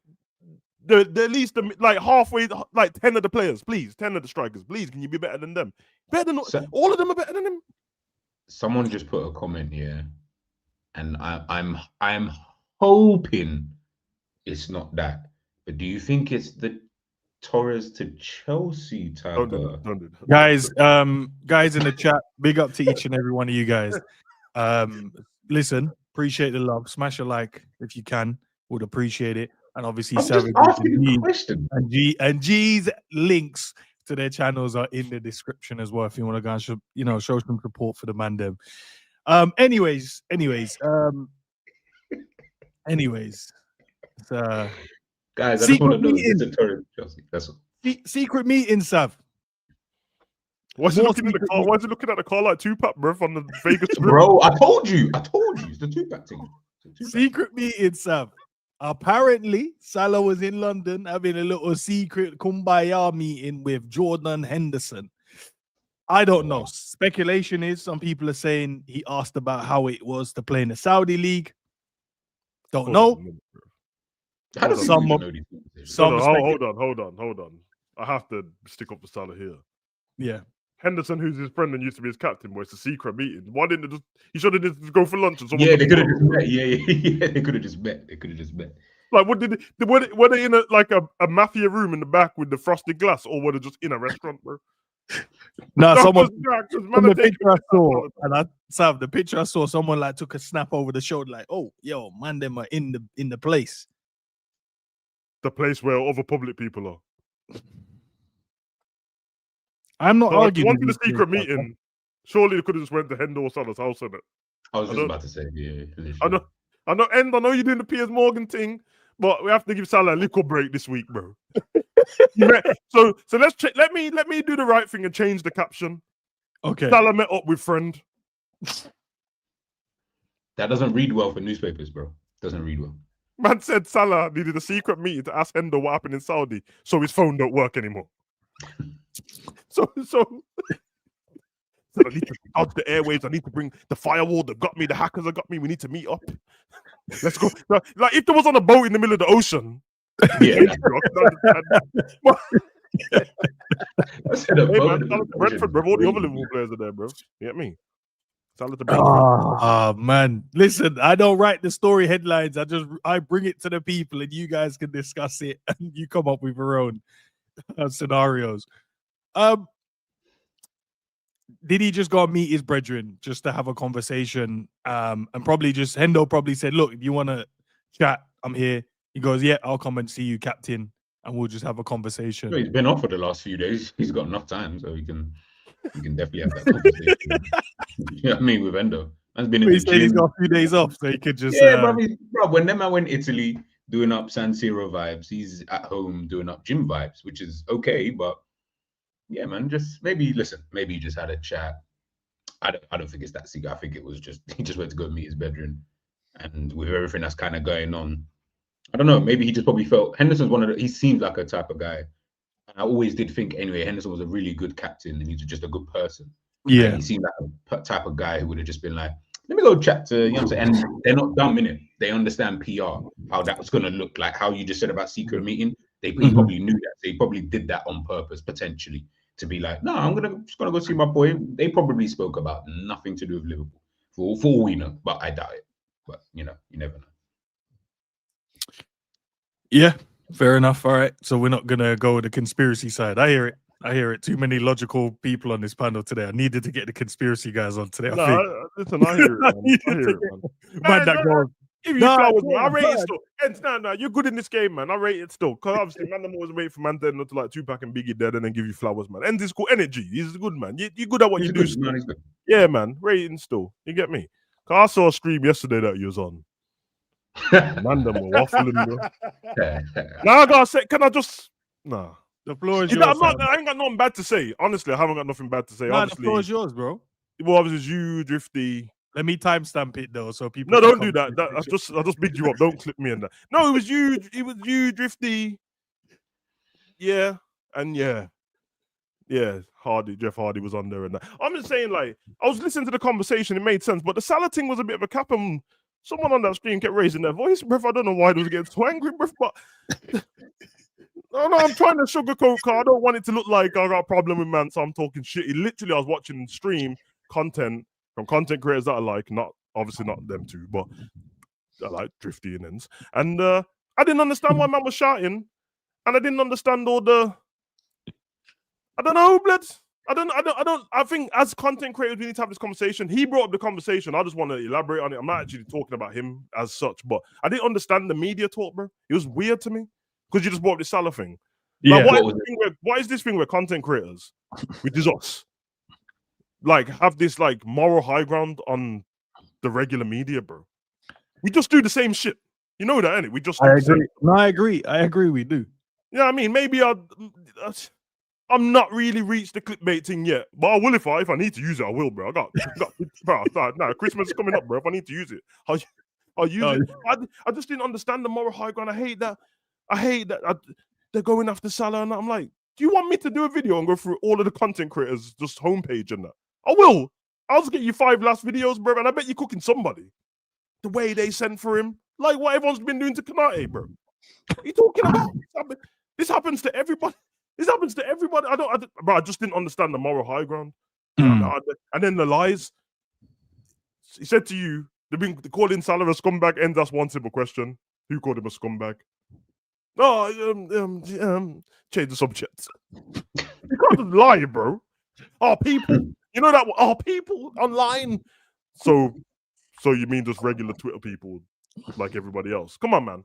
halfway, like 10 of the players, please? 10 of the strikers, please. Can you be better than them? Better than all of them are better than him. Someone just put a comment here. And I'm hoping it's not that. But do you think it's the Torres to Chelsea type of guys in the chat? Big up to each and every one of you guys. Listen, appreciate the love. Smash a like if you can. Would appreciate it. And obviously, and G's links to their channels are in the description as well. If you want to go and show some support for the man them. Anyways. Guys, I just want to know if it's a Chelsea. That's all. Secret meeting, Sav. Why is he looking at the car like Tupac, bro, from the Vegas? Bro, I told you. It's the Tupac thing. Secret meeting, Sav. Apparently, Salah was in London having a little secret kumbaya meeting with Jordan Henderson. I don't know. Speculation is some people are saying he asked about how it was to play in the Saudi league. Don't know. How does someone know these things? Hold on. I have to stick up for Salah here. Yeah. Henderson, who's his friend and used to be his captain, was a secret meeting. Why didn't he should have just go for lunch? Yeah, they could have just met. Yeah. They could have just met. Like, were they in a mafia room in the back with the frosted glass, or were they just in a restaurant, bro? No, the picture I saw, someone like took a snap over the shoulder, like, "Oh, yo, man, them are in the place." The place where other public people are. I'm not arguing. Wanted a secret meeting. Surely they could have just went to Hendo or Salah's house, innit? I was just about to say, yeah. I know you're doing the Piers Morgan thing, but we have to give Salah a little break this week, bro. So let's check. Let me do the right thing and change the caption. Okay. Salah met up with friend. That doesn't read well for newspapers, bro. Doesn't read well. Man said Salah needed a secret meeting to ask Hendo what happened in Saudi, so his phone don't work anymore. So I need to dodge the airwaves. I need to bring the firewall that got me. The hackers that got me. We need to meet up. Let's go. Like if there was on a boat in the middle of the ocean. Yeah. Brentford, bro. All the other Liverpool players are there, bro. You get me? Oh man, listen, I don't write the story headlines. I bring it to the people, and you guys can discuss it, and you come up with your own scenarios. did he just go and meet his brethren just to have a conversation? And probably just Hendo probably said, "Look, if you want to chat, I'm here." He goes, "Yeah, I'll come and see you, Captain, and we'll just have a conversation." He's been off for the last few days. He's got enough time, so he can definitely have that conversation. You know what I mean, with Endo. Man's been in the gym. He's got a few days off, so he could just bro. When them man went Italy doing up San Siro vibes, he's at home doing up gym vibes, which is okay. But yeah, man, just maybe he just had a chat. I don't think it's that secret. I think it was just he just went to go meet his brethren, and with everything that's kind of going on, I don't know. Maybe he just probably felt Henderson's one of the. He seems like a type of guy. And I always did think anyway. Henderson was a really good captain, and he's just a good person. Yeah, and he seemed like a type of guy who would have just been like, let me go chat to, you know what I'm saying? And they're not dumb in it. They understand PR, how that's going to look like, how you just said about secret meeting. He probably knew that. They probably did that on purpose, potentially, to be like, no, I'm just gonna go see my boy. They probably spoke about nothing to do with Liverpool, for all we know, but I doubt it. But, you know, you never know. Yeah, fair enough. All right. So we're not going to go with the conspiracy side. I hear it. Too many logical people on this panel today. I needed to get the conspiracy guys on today. Listen, I hear it, man. I hear it, man. Give you flowers, man. I rate it still. And no, you're good in this game, man. I rate it still. Because obviously, man, I'm always waiting for man dead not to like Tupac and Biggie dead and then give you flowers, man. And this cool energy. He's good, man. You're good at what you do. Man, yeah, man. Rating still. You get me? Because I saw a stream yesterday that you was on. Man, them were waffling, bro. Now I gotta say, can I just the floor is yours. I ain't got nothing bad to say. Honestly, I haven't got nothing bad to say. Nah, the floor is yours, bro. Well, obviously, you, Drifty. Let me timestamp it though, so people. No, don't do that. I just bigged you up. Don't clip me in that. No, it was you. It was you, Drifty. Yeah, and yeah. Jeff Hardy was on there, and that. I'm just saying, like, I was listening to the conversation. It made sense, but the Salah thing was a bit of a cap. And someone on that stream kept raising their voice, bruv. I don't know why they was getting so angry, bruv, but no, I'm trying to sugarcoat, cause I don't want it to look like I got a problem with man, so I'm talking shit. Literally, I was watching stream content from content creators that I like, obviously not them two, but I like Drifty and ends. And I didn't understand why man was shouting, and I didn't understand all the. I don't know, bloods. I think as content creators, we need to have this conversation. He brought up the conversation. I just want to elaborate on it. I'm not actually talking about him as such, but I didn't understand the media talk, bro. It was weird to me because you just brought up the Salah thing. Yeah. Like, what is this thing where content creators, which is us, like have this like moral high ground on the regular media, bro? We just do the same shit. You know that, innit? We just. I agree. No, I agree. We do. Yeah, I mean, maybe I'm not really reached the clickbait thing yet, but I will if I need to use it. I will, bro. Christmas is coming up, bro. If I need to use it, I'll use it. I just didn't understand the moral high ground. I hate that. They're going after Salah, and I'm like, do you want me to do a video and go through all of the content creators just homepage and that? I will. I'll just get you 5 last videos, bro, and I bet you're cooking somebody. The way they sent for him, like what everyone's been doing to Kanate, bro. What are you talking about? This happens to everybody. This happens to everybody. I just didn't understand the moral high ground. And then the lies. He said to you, they're calling Salah a scumbag, and that's one simple question. Who called him a scumbag? No, change the subject. You can't lie, bro. Our people. You know that our people online. So you mean just regular Twitter people like everybody else? Come on, man.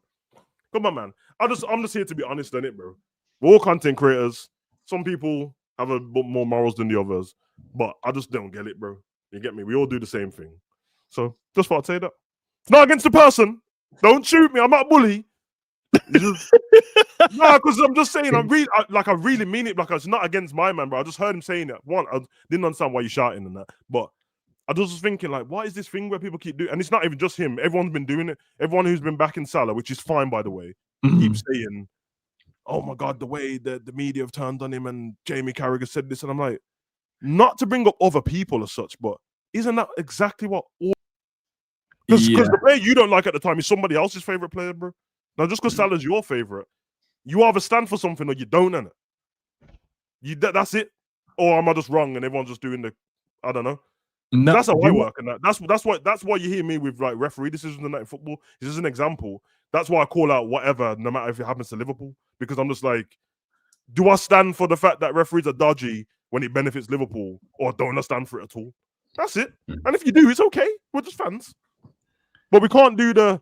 I'm just here to be honest in it, bro. We're all content creators. Some people have a bit more morals than the others, but I just don't get it, bro. You get me? We all do the same thing. So just thought I'd say that. It's not against the person. Don't shoot me. I'm not a bully. No, because I'm just saying. I really mean it. Like it's not against my man, bro. I just heard him saying that. One, I didn't understand why you're shouting and that, but I was just thinking, like, what is this thing where people keep doing? And it's not even just him. Everyone's been doing it. Everyone who's been backing Salah, which is fine, by the way, keeps saying, oh my God, the way the media have turned on him and Jamie Carragher said this. And I'm like, not to bring up other people as such, but isn't that exactly what all... Because the player you don't like at the time is somebody else's favorite player, bro. Now, just because Salah's your favorite, you either stand for something or you don't, innit? That's it. Or am I just wrong and everyone's just doing the... I don't know. No, that's how I work, and that's why you hear me with like referee decisions and that in football. This is an example. That's why I call out whatever, no matter if it happens to Liverpool, because I'm just like, do I stand for the fact that referees are dodgy when it benefits Liverpool, or don't understand for it at all. That's it. And if you do, it's okay. We're just fans. But we can't do the,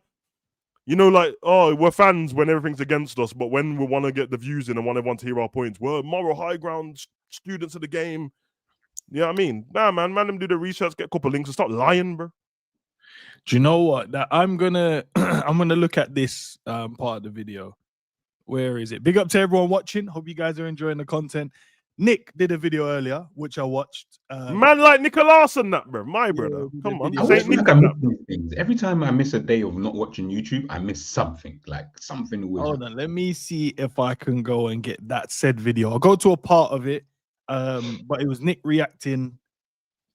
like, oh, we're fans when everything's against us, but when we want to get the views in and want everyone to hear our points, we're moral high ground students of the game. You know what I mean? Nah, man, them do the research, get a couple links and start lying, bro. Do you know what? That I'm gonna look at this part of the video. Where is it? Big up to everyone watching. Hope you guys are enjoying the content. Nick did a video earlier, which I watched. Man like Nicholas and that, bro. My brother. Come on. Every time I miss a day of not watching YouTube, I miss something. Like something. Hold on. Let me see if I can go and get that said video. I'll go to a part of it. But it was Nick reacting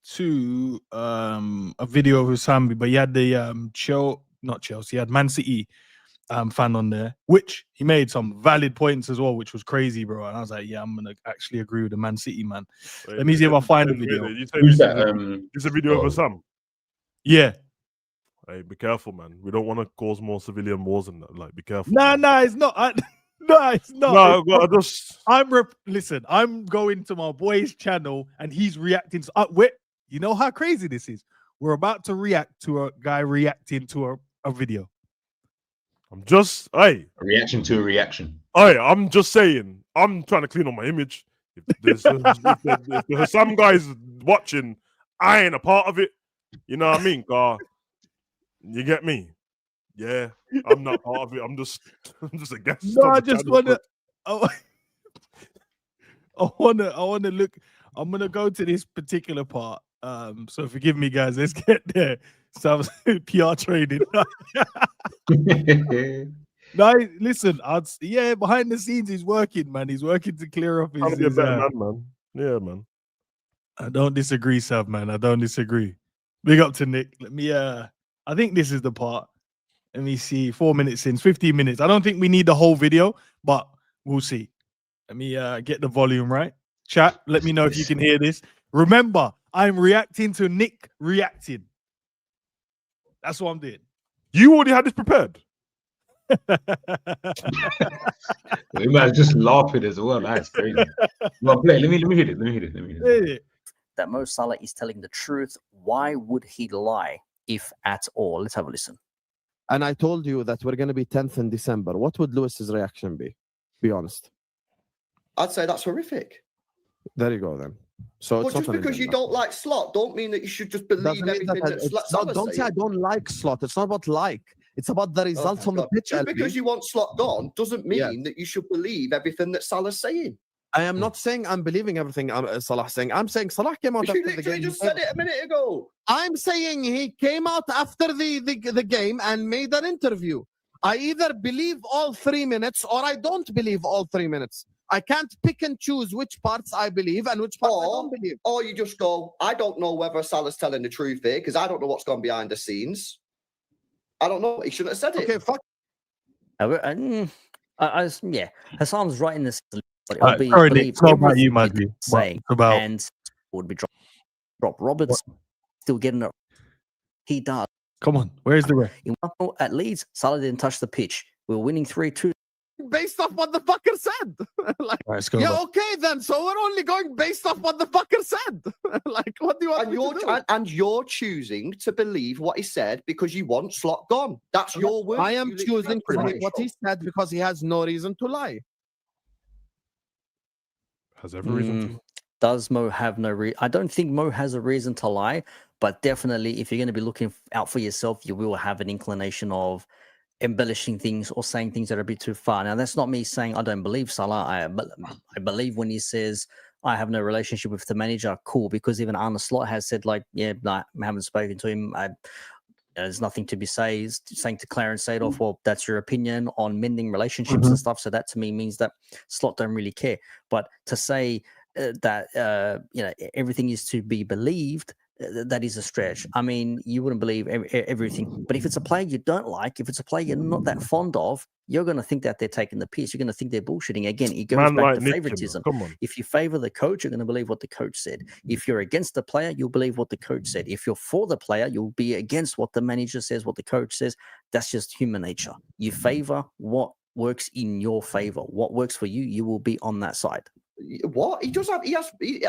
to a video of Husambi, but he had the not Chelsea, he had Man City fan on there, which he made some valid points as well, which was crazy, bro. And I was like, yeah, I'm gonna actually agree with the Man City man. Let me see if I find the video. It's a video of Sam. Yeah. Hey, be careful, man. We don't want to cause more civilian wars and that. Like, be careful. Nah, it's not. No, it's not. No, listen, I'm going to my boy's channel and he's reacting to you know how crazy this is? We're about to react to a guy reacting to a video. A reaction to a reaction. I'm just saying, I'm trying to clean up my image. If there's some guys watching, I ain't a part of it. You know what I mean? You get me? Yeah, I'm not part of it. I'm just a guest. No, I just wanna. I wanna look. I'm gonna go to this particular part. So forgive me, guys. Let's get there. Some PR training. No, listen. Behind the scenes, he's working, man. He's working to clear up his. Be a better man. Yeah, man. I don't disagree, Sav, man. I don't disagree. Big up to Nick. Let me. I think this is the part. Let me see. 4 minutes in, 15 minutes. I don't think we need the whole video, but we'll see. Let me get the volume right. Chat, let me know if you can hear this. Remember, I'm reacting to Nick reacting. That's what I'm doing. You already had this prepared. You might just laughing as well. That's crazy. Well, play. Let me hit it. That Mo Salah is telling the truth. Why would he lie, if at all? Let's have a listen. And I told you that we're going to be 10th in December. What would Lewis's reaction be? Be honest. I'd say that's horrific. There you go, then. So just because you don't like Slot, don't mean that you should just believe everything that Slot. Don't say I don't like Slot. It's not about like. It's about the results on the pitch. Just because you want Slot gone doesn't mean that you should believe everything that Salah's saying. I am not saying I'm believing everything Salah's saying. I'm saying Salah came out after the game. You just said it a minute ago. I'm saying he came out after the game and made an interview. I either believe all 3 minutes or I don't believe all 3 minutes. I can't pick and choose which parts I believe and which parts I don't believe. Or you just go, I don't know whether Salah's telling the truth here because I don't know what's gone behind the scenes. I don't know. He shouldn't have said it. Okay, fuck. Yeah, Hassan's right in this. It's not about you, Madly. And would be dropped. Roberts still getting it. He does. Come on, where's the ref? At Leeds, Salah didn't touch the pitch. We were winning 3-2. Based off what the fucker said. Let's go. Yeah, okay then. So we're only going based off what the fucker said. Like, what do you want me to do? And you're choosing to believe what he said because you want Slot gone. That's your word. I am choosing to believe what he said because he has no reason to lie. Has every reason to. Does Mo have no reason? I don't think Mo has a reason to lie, but definitely if you're going to be looking out for yourself, you will have an inclination of embellishing things or saying things that are a bit too far. Now, that's not me saying I don't believe Salah. I believe when he says I have no relationship with the manager, cool, because even Arne Slot has said, like, yeah, I haven't spoken to him. There's nothing to be saying to Clarence Seedorf, well, that's your opinion on mending relationships and stuff. So that to me means that Slot don't really care. But to say that everything is to be believed, that is a stretch. I mean, you wouldn't believe everything. But if it's a player you don't like, if it's a player you're not that fond of, you're going to think that they're taking the piss. You're going to think they're bullshitting. Again, it goes back to favoritism. If you favor the coach, you're going to believe what the coach said. If you're against the player, you'll believe what the coach said. If you're for the player, you'll be against what the manager says, what the coach says. That's just human nature. You favor what works in your favor. What works for you, you will be on that side. What? He does have.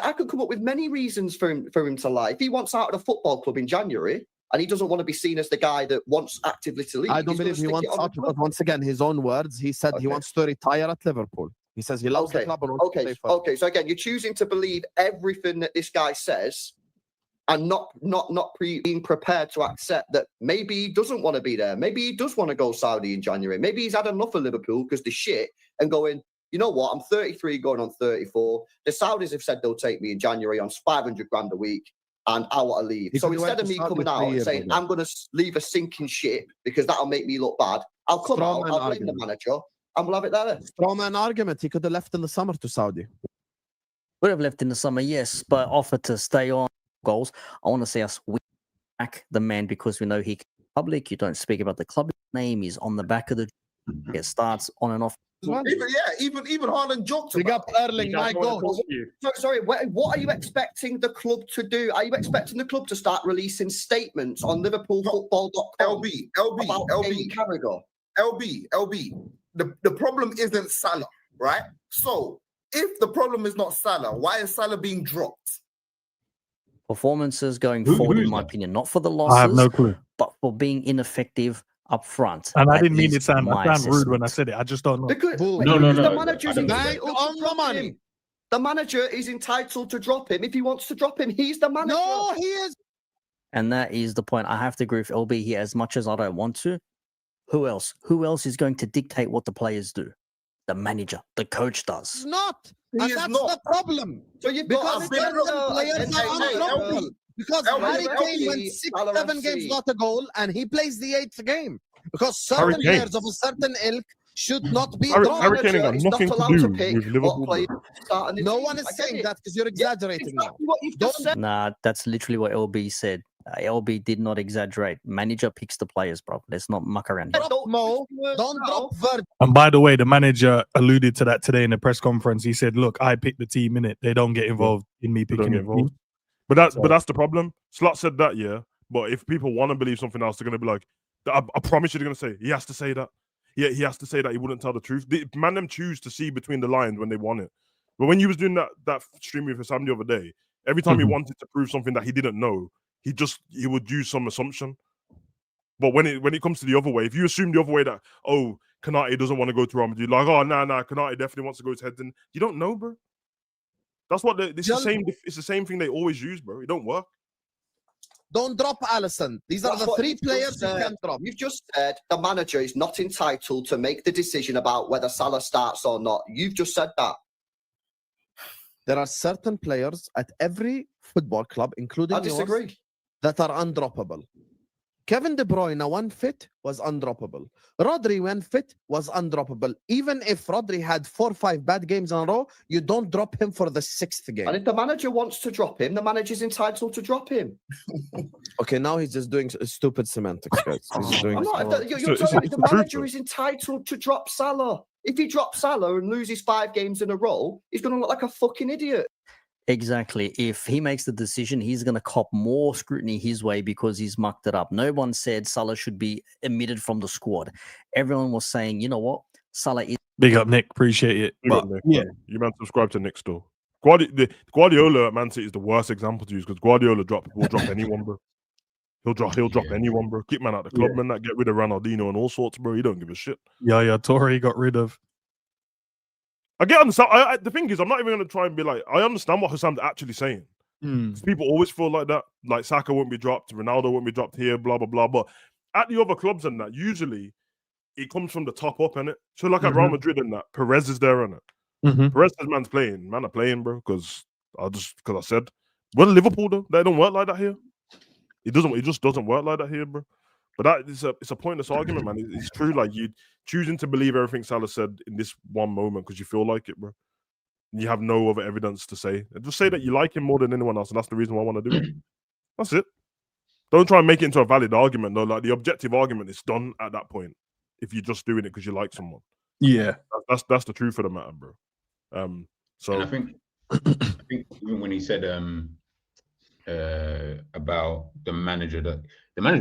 I could come up with many reasons for him to lie. If he wants out of the football club in January and he doesn't want to be seen as the guy that wants actively to leave, I don't believe he wants out. But once again, his own words, he said he wants to retire at Liverpool. He says he loves the club and wants to stay for Okay. So again, you're choosing to believe everything that this guy says, and not being prepared to accept that maybe he doesn't want to be there. Maybe he does want to go Saudi in January. Maybe he's had enough of Liverpool because they're shit and going, you know what? I'm 33 going on 34. The Saudis have said they'll take me in January on 500 grand a week and I want to leave. So instead of me coming out and saying, I'm going to leave a sinking ship because that'll make me look bad, I'll come out, I'll blame the manager and we'll have it there. Strawman argument. He could have left in the summer to Saudi. Would have left in the summer, yes, but offered to stay on goals. I want to see us win back the man because we know he can be public. You don't speak about the club name. He's on the back of the. It starts on and off. Even Haaland joked Big up Erling, my God. Sorry, what are you expecting the club to do? Are you expecting the club to start releasing statements on LiverpoolFootball.com? LB. The problem isn't Salah, right? So if the problem is not Salah, why is Salah being dropped? Performances going forward, in my opinion, not for the losses. I have no clue, but for being ineffective up front. And I didn't mean it sound rude when I said it. I just don't know. The manager's entitled to drop him. The manager is entitled to drop him. If he wants to drop him, he's the manager. No, he is. And that is the point. I have to agree with LB here as much as I don't want to. Who else? Who else is going to dictate what the players do? The manager, the coach does. It's not. And that's the problem. So you've because certain players are undroppable. Because Harry Kane went 6-7 games not a goal and he plays the 8th game. Because certain players of a certain ilk should not be dropped. Harry Kane got nothing to do with Liverpool. No one is saying that because you're exaggerating now. Nah, that's literally what LB said. LB did not exaggerate. Manager picks the players, bro. Let's not muck around here. Don't drop Virgil. And by the way, the manager alluded to that today in the press conference. He said, "Look, I picked the team in it. They don't get involved in me picking it." But that's the problem. Slot said that, yeah. But if people want to believe something else, they're going to be like, I promise you they're going to say, he has to say that. Yeah, he has to say that he wouldn't tell the truth. Them choose to see between the lines when they want it. But when you was doing that stream with Sam the other day, every time he wanted to prove something that he didn't know, he would use some assumption. But when it comes to the other way, if you assume the other way that, oh, Konate doesn't want to go to Real Madrid, like, oh, nah, Konate definitely wants to go to Headden, you don't know, bro. That's what it's the same thing they always use, bro. It don't work. Don't drop Alisson. These are the 3 players you can drop. You've just said the manager is not entitled to make the decision about whether Salah starts or not. You've just said that. There are certain players at every football club, including yours, that are undroppable. Kevin De Bruyne, when fit, was undroppable. Rodri, when fit, was undroppable. Even if Rodri had 4 or 5 bad games in a row, you don't drop him for the 6th game. And if the manager wants to drop him, the manager's entitled to drop him. Okay, now he's just doing stupid semantics, guys. He's doing you're telling me the manager is entitled to drop Salah. If he drops Salah and loses 5 games in a row, he's going to look like a fucking idiot. Exactly. If he makes the decision, he's going to cop more scrutiny his way because he's mucked it up. No one said Salah should be omitted from the squad. Everyone was saying, you know what? Salah is... Big up, Nick. Appreciate it. But, Nick, yeah. You man subscribe to Nick still. Guardiola at Man City is the worst example to use because Guardiola will drop anyone, bro. He'll drop anyone, bro. Keep man out the club, man. That get rid of Ronaldinho and all sorts, bro. He don't give a shit. Yeah, Torre got rid of. I get understand. The thing is, I'm not even going to try and be like, I understand what Hassan's actually saying. People always feel like that. Like Saka won't be dropped, Ronaldo won't be dropped here, blah, blah, blah. But at the other clubs and that, usually it comes from the top up, innit? So like at Real Madrid and that, Perez is there, innit? Perez says man's playing. Man are playing, bro, because I said. Well, Liverpool, though, they don't work like that here. It just doesn't work like that here, bro. But it's a pointless argument, man. It's true. Like you choosing to believe everything Salah said in this one moment because you feel like it, bro. You have no other evidence to say. Just say that you like him more than anyone else, and that's the reason why I want to do it. That's it. Don't try and make it into a valid argument, though. Like the objective argument is done at that point if you're just doing it because you like someone. Yeah, that's the truth of the matter, bro. So and I think even when he said about the manager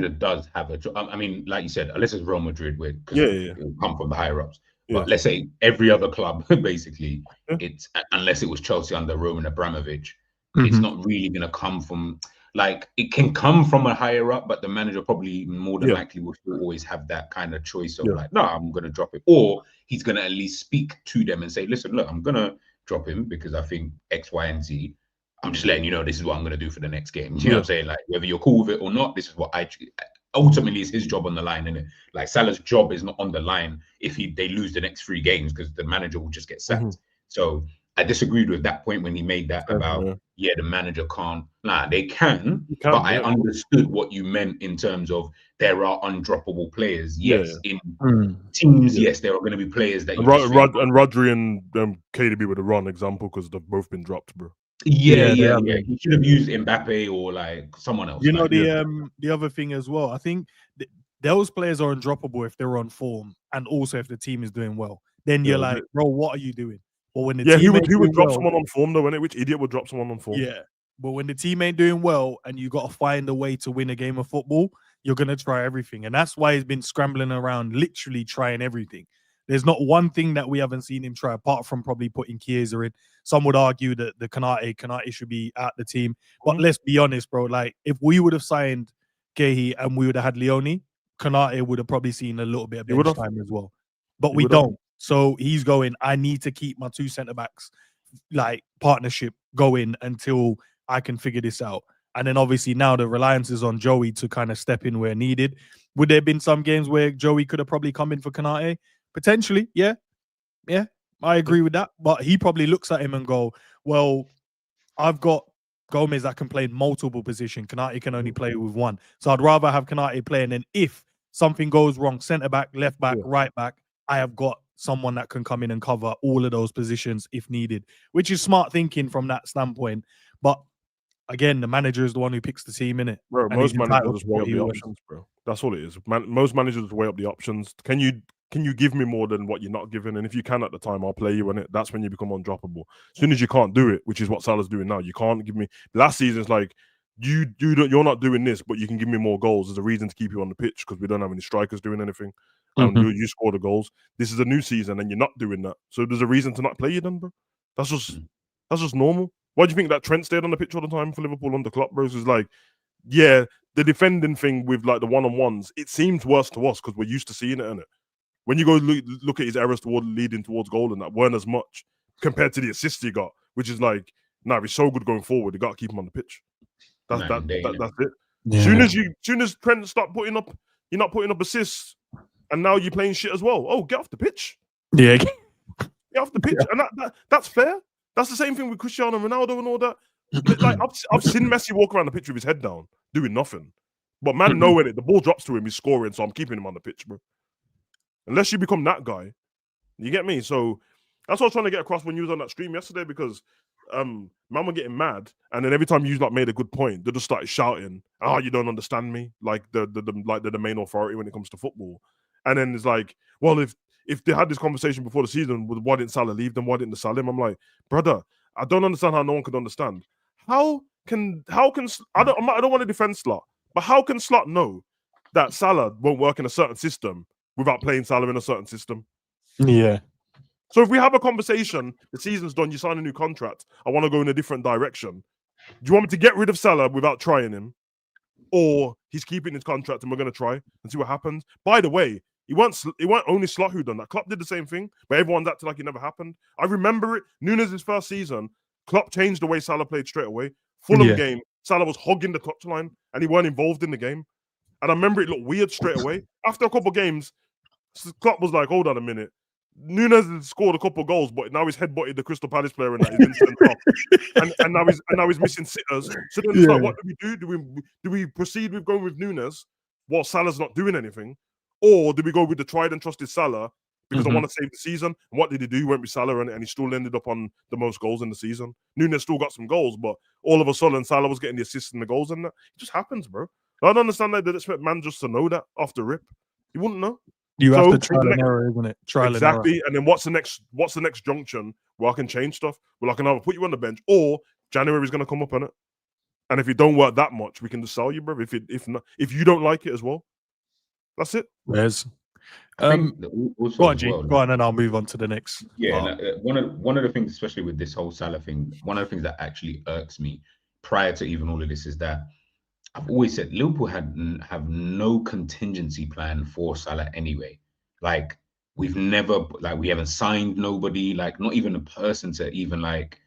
does have a job. I mean, like you said, unless it's Real Madrid, where it'll come from the higher ups. But let's say every other club, basically, it's unless it was Chelsea under Roman Abramovich, it's not really going to come from like it can come from a higher up, but the manager probably more than likely will still always have that kind of choice of like, no, I'm going to drop it, or he's going to at least speak to them and say, listen, look, I'm going to drop him because I think X, Y, and Z. I'm just letting you know this is what I'm going to do for the next game. You know what I'm saying? Like whether you're cool with it or not, this is what I ultimately is his job on the line, isn't it? Like Salah's job is not on the line if they lose the next 3 games because the manager will just get sacked. So I disagreed with that point when he made that about the manager can't. Nah, they can, but I understood what you meant in terms of there are undroppable players. Yes, in teams, yes, there are going to be players that and Rodri and KDB were the wrong example because they've both been dropped, bro. Yeah. He should have used Mbappe or like someone else. You know, the other thing as well, I think those players are undroppable if they're on form and also if the team is doing well. Then you're like, bro, what are you doing? But when the team he would drop someone on form though, innit? Which idiot would drop someone on form? Yeah. But when the team ain't doing well and you got to find a way to win a game of football, you're going to try everything. And that's why he's been scrambling around, literally trying everything. There's not one thing that we haven't seen him try, apart from probably putting Chiesa in. Some would argue that the Konate should be at the team. But let's be honest, bro. Like, if we would have signed Gehi and we would have had Leone, Konate would have probably seen a little bit of bench time as well. But we don't. So he's going, I need to keep my 2 centre-backs, like, partnership going until I can figure this out. And then, obviously, now the reliance is on Joey to kind of step in where needed. Would there have been some games where Joey could have probably come in for Konate? Potentially, yeah, I agree with that. But he probably looks at him and go, well, I've got Gomez that can play in multiple positions. Konate can only play with one. So I'd rather have Konate play. And then if something goes wrong, centre-back, left-back, right-back, I have got someone that can come in and cover all of those positions if needed, which is smart thinking from that standpoint. But again, the manager is the one who picks the team, innit? Bro, most managers just weigh up the options, bro. That's all it is. Most managers weigh up the options. Can you give me more than what you're not giving? And if you can at the time, I'll play you in it. That's when you become undroppable. As soon as you can't do it, which is what Salah's doing now, you can't give me. Last season, it's like you're not doing this, but you can give me more goals. There's a reason to keep you on the pitch because we don't have any strikers doing anything. And you score the goals. This is a new season, and you're not doing that. So there's a reason to not play you then, bro. That's just normal. Why do you think that Trent stayed on the pitch all the time for Liverpool under Klopp, bro? It's like, yeah, the defending thing with like the one-on-ones, it seems worse to us because we're used to seeing it, innit? When you go look at his errors leading towards goal and that weren't as much compared to the assists he got, which is like, he's so good going forward. You got to keep him on the pitch. That's it. Yeah. Soon as Trent start putting up, you're not putting up assists, and now you're playing shit as well. Oh, get off the pitch. Yeah, get off the pitch, and that's fair. That's the same thing with Cristiano Ronaldo and all that. Like I've seen Messi walk around the pitch with his head down, doing nothing. But man, knowing it, the ball drops to him, he's scoring, so I'm keeping him on the pitch, bro. Unless you become that guy, you get me. So that's what I was trying to get across when you was on that stream yesterday, because man were getting mad, and then every time you like made a good point, they just started shouting, "Oh, you don't understand me!" Like they're the main authority when it comes to football. And then it's like, well, if they had this conversation before the season, why didn't Salah leave them? Why didn't they sell him? I'm like, brother, I don't understand how no one could understand. How can I don't want to defend Slot, but how can Slot know that Salah won't work in a certain system without playing Salah in a certain system? Yeah. So if we have a conversation, the season's done, you sign a new contract, I want to go in a different direction. Do you want me to get rid of Salah without trying him? Or he's keeping his contract and we're going to try and see what happens? By the way, it weren't only Slot who done that. Klopp did the same thing, but everyone's acted like it never happened. I remember it. Nunez's first season, Klopp changed the way Salah played straight away. Fulham game, Salah was hogging the touchline and he weren't involved in the game. And I remember it looked weird straight away. After a couple of games, Klopp was like, hold on a minute. Nunez has scored a couple of goals, but now he's headbutted the Crystal Palace player and that he's been sent off. And now he's missing sitters. So then it's like, what do? Do we proceed with going with Nunez while Salah's not doing anything? Or do we go with the tried and trusted Salah because I want to save the season? And what did he do? He went with Salah and he still ended up on the most goals in the season. Nunez still got some goals, but all of a sudden Salah was getting the assists and the goals and that. It just happens, bro. I don't understand that they expect man just to know that off the rip. You wouldn't know. You have to trial and error, isn't it? Trial exactly. And error. And then what's the next junction where I can change stuff? Well, I can either put you on the bench or January's going to come up on it. And if you don't work that much, we can just sell you, bro. If you don't like it as well, that's it. I think also Go on, as G. well, Go on, and I'll move on to the next. yeah, part. one of the things, especially with this whole Salah thing, one of the things that actually irks me prior to even all of this is that I've always said Liverpool have no contingency plan for Salah anyway. Like we've never, like we haven't signed nobody, like not even a person to even like.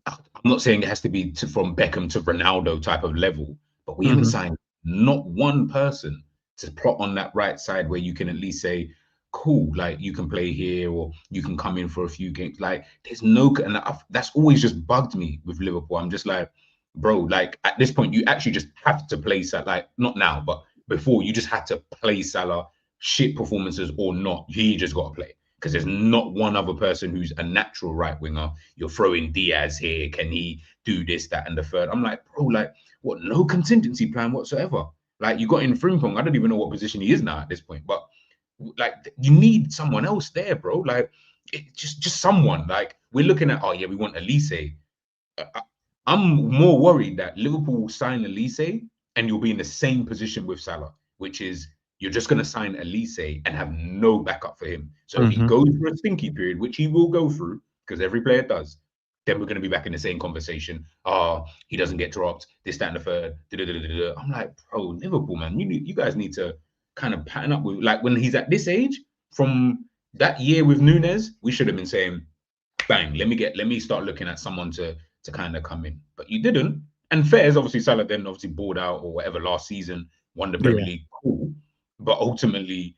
I'm not saying it has to be from Beckham to Ronaldo type of level, but we haven't signed not one person to plot on that right side where you can at least say, cool, like you can play here or you can come in for a few games. Like there's no, and that's always just bugged me with Liverpool. I'm just like, bro, like at this point, you actually just have to play Salah. Like not now, but before you just had to play Salah, shit performances or not, he just got to play. Because there's not one other person who's a natural right winger. You're throwing Diaz here. Can he do this, that, and the third? I'm like, bro, like, what? No contingency plan whatsoever. Like, you got in Frimpong. I don't even know what position he is now at this point. But, like, you need someone else there, bro. Like, just someone. Like, we're looking at, oh, yeah, we want Elise. I'm more worried that Liverpool will sign Elise and you'll be in the same position with Salah, which is you're just going to sign Elise and have no backup for him. So if he goes through a stinky period, which he will go through, because every player does, then we're going to be back in the same conversation. Oh, he doesn't get dropped, this, that, and the third. I'm like, bro, Liverpool, man, you guys need to kind of pattern up with, like, when he's at this age, from that year with Nunes, we should have been saying, bang, let me start looking at someone to kind of come in. But you didn't. And fair is obviously Salah then obviously balled out or whatever last season, won the Premier League, cool. But ultimately,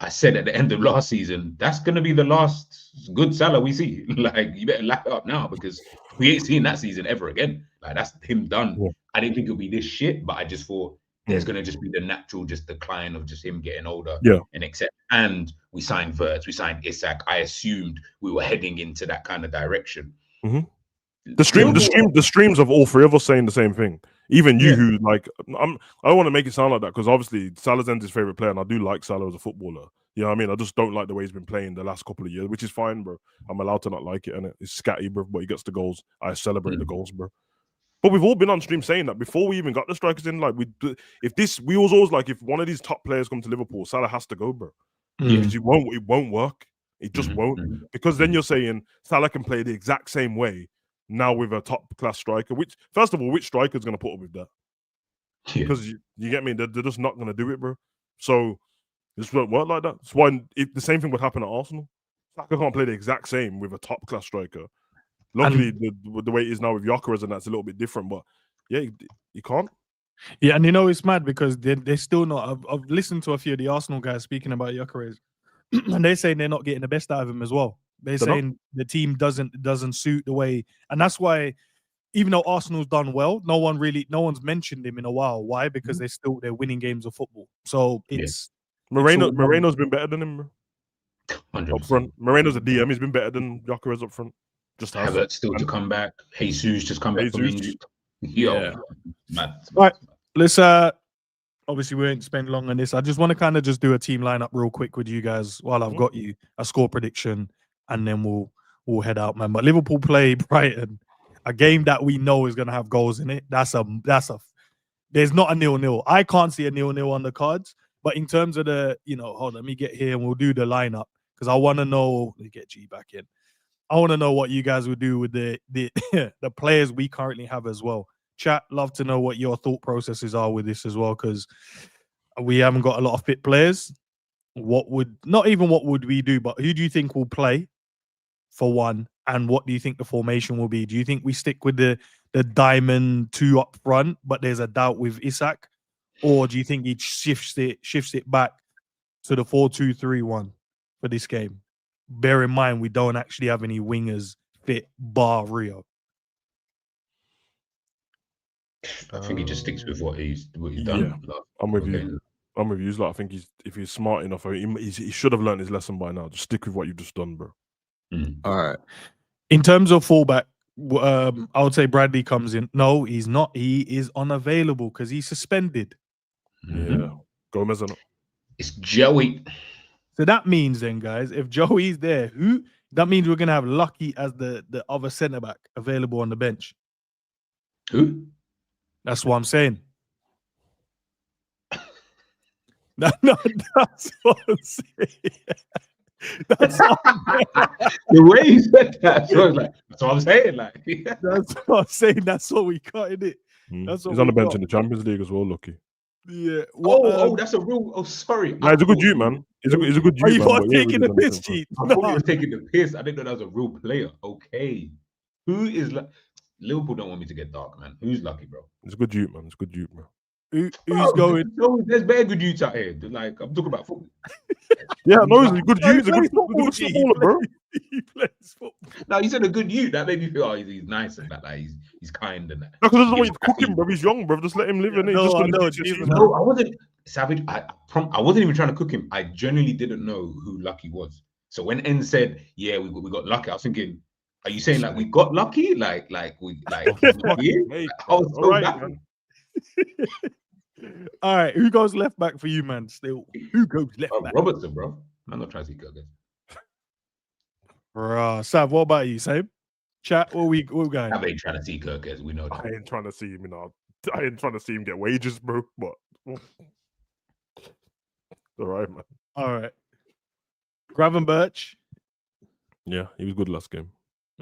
I said at the end of last season, that's going to be the last good Salah we see. Like, you better lap it up now because we ain't seeing that season ever again. Like, that's him done. Yeah. I didn't think it'll be this shit, but I just thought there's going to just be the natural just decline of just him getting older. Yeah. And we signed Verts, we signed Isak. I assumed we were heading into that kind of direction. The streams of all three of us saying the same thing. Even you, who like, I don't want to make it sound like that because obviously Salah's his favorite player, and I do like Salah as a footballer. You know what I mean? I just don't like the way he's been playing the last couple of years, which is fine, bro. I'm allowed to not like it, and it's scatty, bro. But he gets the goals. I celebrate the goals, bro. But we've all been on stream saying that before we even got the strikers in. Like, we was always like, if one of these top players come to Liverpool, Salah has to go, bro. Because it won't work. It just won't. Because then you're saying Salah can play the exact same way now with a top class striker. Which, first of all, which striker is going to put up with that? Because you get me, they're just not going to do it, bro. So this won't work like that. That's why the same thing would happen at Arsenal. Saka can't play the exact same with a top class striker. Luckily, the way it is now with Gyökeres, and that's a little bit different. But yeah, you can't. Yeah, and you know it's mad because they're still not. I've listened to a few of the Arsenal guys speaking about Gyökeres, and they're saying they're not getting the best out of him as well. They're saying the team doesn't suit the way, and that's why. Even though Arsenal's done well, no one's mentioned him in a while. Why? Because they're winning games of football. So it's Moreno's been better than him. 100%. Up front, Moreno's a DM. He's been better than Gyökeres up front. Just Havertz still to come back. Jesus just come back from injury. Mad. Right. Let's obviously we won't spend long on this. I just want to kind of just do a team lineup real quick with you guys while I've got you, a score prediction, and then we'll head out, man. But Liverpool play Brighton. A game that we know is going to have goals in it. There's not a 0-0. I can't see a 0-0 on the cards. But in terms of the, hold on, let me get here and we'll do the lineup because I want to know. Let me get G back in. I want to know what you guys would do with the the players we currently have as well. Chat, love to know what your thought processes are with this as well because we haven't got a lot of fit players. What would we do, but who do you think will play for one? And what do you think the formation will be? Do you think we stick with the diamond 2 up front, but there's a doubt with Isak? Or do you think he shifts it back to the 4-2-3-1 for this game? Bear in mind, we don't actually have any wingers fit bar Rio. I think he just sticks with what he's done. Yeah, I'm with you. I'm with you. I think if he's smart enough, he should have learned his lesson by now. Just stick with what you've just done, bro. All right. In terms of fullback, I would say Bradley comes in. No, he's not. He is unavailable because he's suspended. Yeah. Gomez or not? It's Joey. So that means then, guys, if Joey's there, that means we're going to have Lucky as the other centre-back available on the bench. Who? That's what I'm saying. No, that's what I'm saying. That's what The way you said that, so I was like, that's what I'm saying. Like, that's what I'm saying. That's what we got in it. That's what He's on the we bench got. in the Champions League as well, lucky. Yeah. that's a real. Oh, sorry. Nah, he's a good dude, man. He's a good Are dude, you man. not But he ain't taking really the done piss, anything, G? I thought you were taking the piss. I didn't know that was a real player. Okay. Who is like Liverpool don't want me to get dark, man. Who's lucky, bro? He's a good dude, man. He's a good dude, bro. Who's Bro, going? there's bare good youths out here. Like, I'm talking about football. Yeah, no, he's a good Oh, he dude. He's a plays good football, G. footballer, bro. He plays football. No, you said a good youth. That made me feel, he's nice and that. Like, he's kind and that. No, because doesn't He want you gets to cook him, cracking. bro. He's young, bro. Just let him live Yeah, in it. no, He's just I know, gonna Jesus, No, I wasn't savage. I wasn't even trying to cook him. I genuinely didn't know who Lucky was. So when N said, "Yeah, we got lucky," I was thinking, "Are you saying like we got lucky? Like we like?" Hey, I was so all right, baffled. All right, who goes left back for you, man? Still, who goes left Oh, back? Robertson, bro. I'm not trying to see Kirk. Sav, what about you? Same chat. What we going? I ain't trying to see Kirk as we know that. I ain't trying to see him, I ain't trying to see him get wages, bro. But all right, man. All right, Gravenberch. Yeah, he was good last game.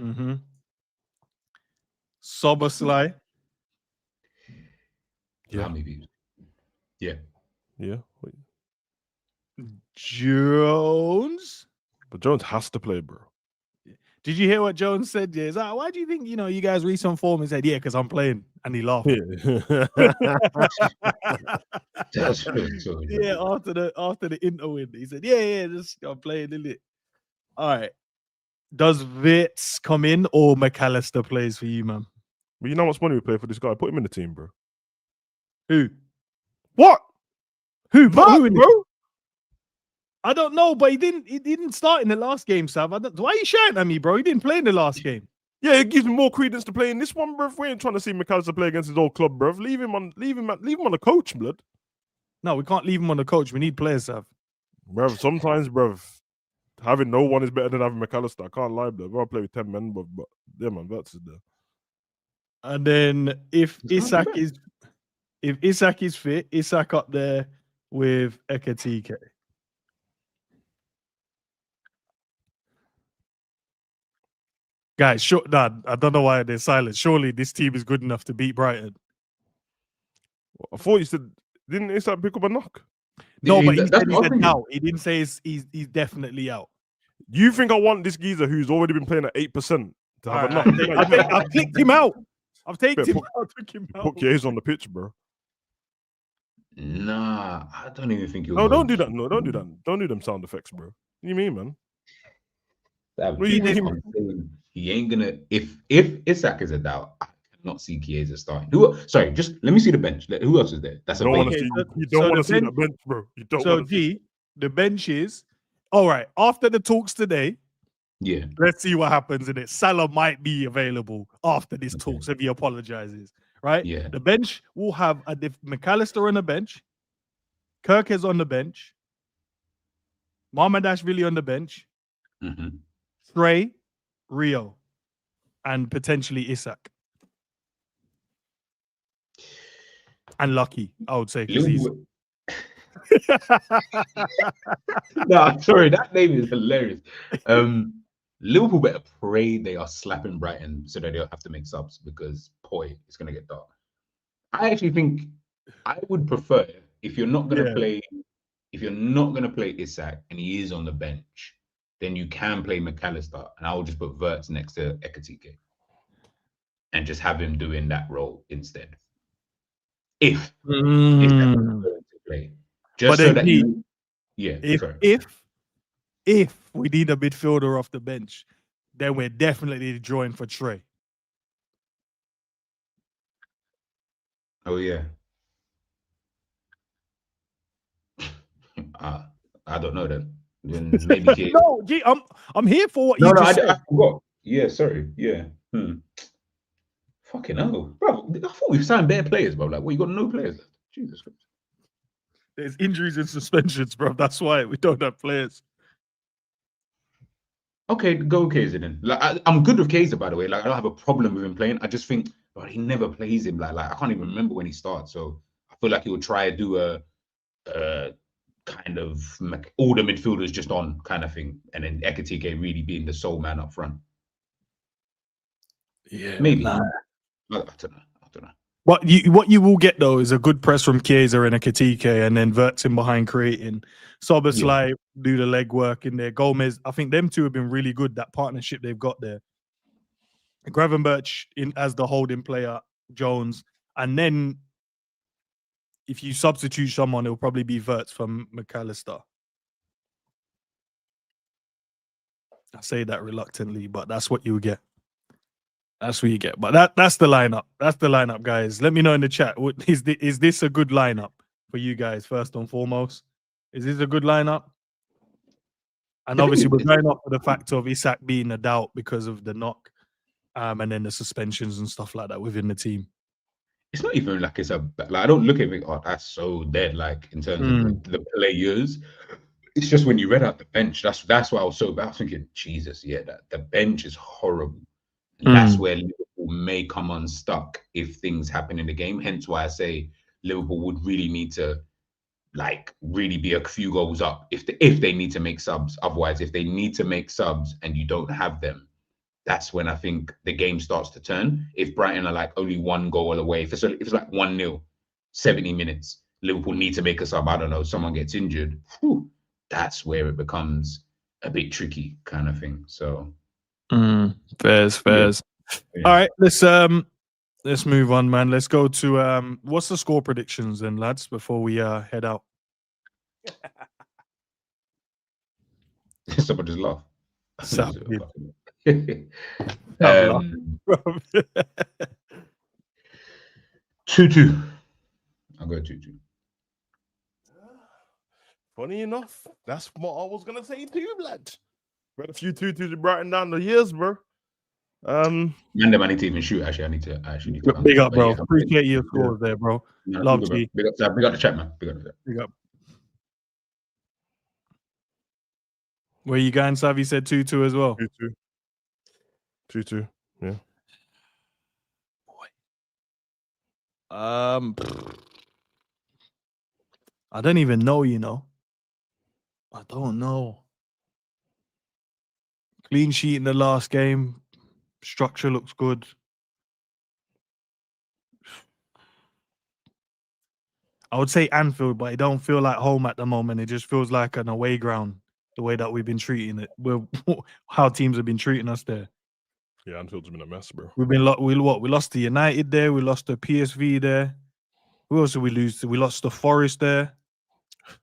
Mm-hmm. Soboslai. How many views? Yeah. Yeah. Jones. But Jones has to play, bro. Did you hear what Jones said? Yeah, he's like, why do you think you guys reach some form? He said, yeah, because I'm playing, and he laughed. Yeah. That's so Yeah, after the inter win, he said, yeah, just I'm playing, innit? All right. Does Vitz come in or McAllister plays for you, man? But you know how much money we pay for this guy? Put him in the team, bro. Who? What? Who? Mark, Who in bro? I don't know, but he didn't start in the last game, Sav. Why are you shouting at me, bro? He didn't play in the last game. Yeah, it gives me more credence to play in this one, bro. We ain't trying to see McAllister play against his old club, bro. Leave him on the coach, blood. No, we can't leave him on the coach. We need players, Sav. Bro, sometimes, bro, having no one is better than having McAllister. I can't lie, bro. I'll play with 10 men, but yeah, man, that's it there. And then if Isak is fit, Isak up there with Ekatike. Guys, I don't know why they're silent. Surely this team is good enough to beat Brighton. I thought you said, didn't Isak pick up a knock? No, but he said what I'm he's out. He didn't say he's definitely out. You think I want this geezer who's already been playing at 8% to have a knock? I've clicked him out. I've taken him out. Took him out. Put Kies on the pitch, bro. Nah, I don't even think you'll. No, don't do that. No, don't do that. Don't do them sound effects, bro. What do you mean, man? He ain't gonna. If Isak is a doubt, I cannot see Chiesa starting. Sorry, just let me see the bench. Who else is there? That's You don't want to see. You don't want to see that bench, bro. You don't. So G, the bench is all right. After the talks today, yeah. Let's see what happens in it. Salah might be available after this talks if he apologizes. Right? Yeah. The bench will have McAllister on the bench, Kirk is on the bench, Mohamed Ashvili on the bench, Trey, Rio, and potentially Isak. And Lucky, I would say. No, sorry, that name is hilarious. Liverpool better pray they are slapping Brighton so that they don't have to make subs because, boy, it's going to get dark. I actually think I would prefer if you're not going to play Isak and he is on the bench, then you can play McAllister and I will just put Wirtz next to Ekatike and just have him doing that role instead. If going to play, just so that if we need a midfielder off the bench, then we're definitely drawing for Trey. Oh yeah. I don't know then. Maybe no, G, I'm here for what you just said. I forgot. Yeah, sorry. Yeah. Fucking hell, bro. I thought we signed bare players, bro. Like, what, you got no players left? Jesus Christ. There's injuries and suspensions, bro. That's why we don't have players. Okay, go Kaiser then. Like, I'm good with Kaiser, by the way. Like, I don't have a problem with him playing. I just think, bro, he never plays him. Like I can't even remember when he starts. So I feel like he will try to do kind of all the midfielders just on kind of thing, and then Ekitike really being the sole man up front. Yeah, Maybe. nah. I don't know. What you will get though is a good press from Chiesa and Ekitike, and then Verts in behind creating. Soboslai do the legwork in there. Gomez, I think them two have been really good. That partnership they've got there. Gravenberch in as the holding player, Jones, and then if you substitute someone, it'll probably be Verts from McAllister. I say that reluctantly, but that's what you get. That's what you get. But that's the lineup. That's the lineup, guys. Let me know in the chat. Is this a good lineup for you guys, first and foremost? Is this a good lineup? And obviously, we're going off of the fact of Isak being a doubt because of the knock, and then the suspensions and stuff like that within the team. It's not even like it's a like I don't look at it. Oh, that's so dead. Like in terms of the players, it's just when you read out the bench. That's why I was so bad. I was thinking, Jesus, yeah, that the bench is horrible. And that's where Liverpool may come unstuck if things happen in the game. Hence why I say Liverpool would really need to like really be a few goals up if they need to make subs. Otherwise, if they need to make subs and you don't have them, that's when I think the game starts to turn. If Brighton are like only one goal away, if it's like 1-0, 70 minutes, Liverpool need to make a sub. I don't know, someone gets injured. Whew, that's where it becomes a bit tricky, kind of thing. So, fairs. Yeah. All right, let's move on, man. Let's go to what's the score predictions then, lads, before we head out? Someone just laugh. 2-2. I'll go 2-2. Funny enough, that's what I was gonna say too, lad. We had a few 2-2s to Brighton down the years, bro. Man, I need to even shoot. Actually, I need to. Big up, bro. Yeah, Appreciate your scores there, bro. No, Love big you. Big up the chat, man. Big up the chat. Big up. Where you going, Savi? Said 2-2 as well. 2-2. Yeah. I don't even know, you know. I don't know. Clean sheet in the last game. Structure looks good. I would say Anfield, but it don't feel like home at the moment. It just feels like an away ground, the way that we've been treating it. How teams have been treating us there. Yeah, Anfield's been a mess, bro. We lost to United there. We lost to PSV there. Who else did we lose to? We lost to Forest there.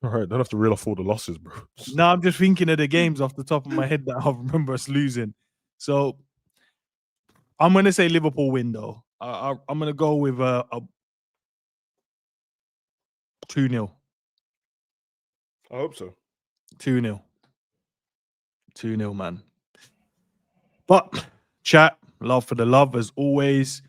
All right, don't have to reel off all the losses, bro. No, I'm just thinking of the games off the top of my head that I remember us losing. So I'm going to say Liverpool win, though. I'm going to go with a 2-0. I hope so. 2-0. 2-0, man. But chat, love for the love as always.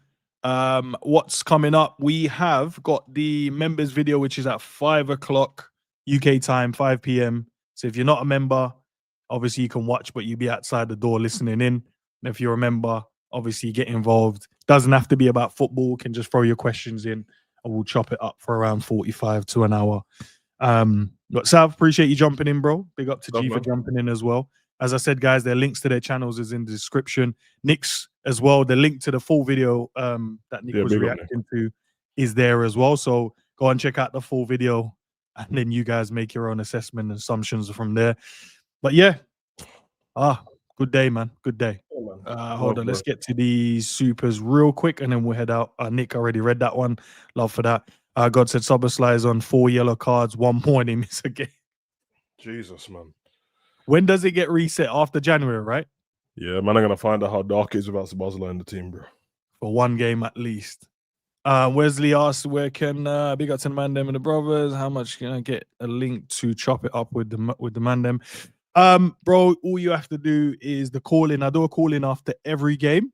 What's coming up? We have got the members video, which is at 5 o'clock UK time, 5 p.m. So if you're not a member, obviously you can watch, but you'll be outside the door listening in. And if you're a member, obviously get involved. Doesn't have to be about football. You can just throw your questions in and we'll chop it up for around 45 to an hour. But Sav, appreciate you jumping in, bro. Big up to G for jumping in as well. As I said, guys, their links to their channels is in the description. Nick's as well. The link to the full video that Nick was reacting to is there as well. So go and check out the full video, and then you guys make your own assessment and assumptions from there. But yeah, good day, man. Good day. Hold on, let's get to the supers real quick, and then we'll head out. Nick already read that one. Love for that. God said Soboslai is on 4 yellow cards, 1 more and he miss again. Jesus, man. When does it get reset? After January, right? Yeah, man, I'm going to find out how dark it is without Soboslai in the team, bro. For 1 game at least. Wesley asks, where can big up to the Mandem and the brothers? How much can I get a link to chop it up with the Mandem? Bro, all you have to do is the call-in. I do a call-in after every game,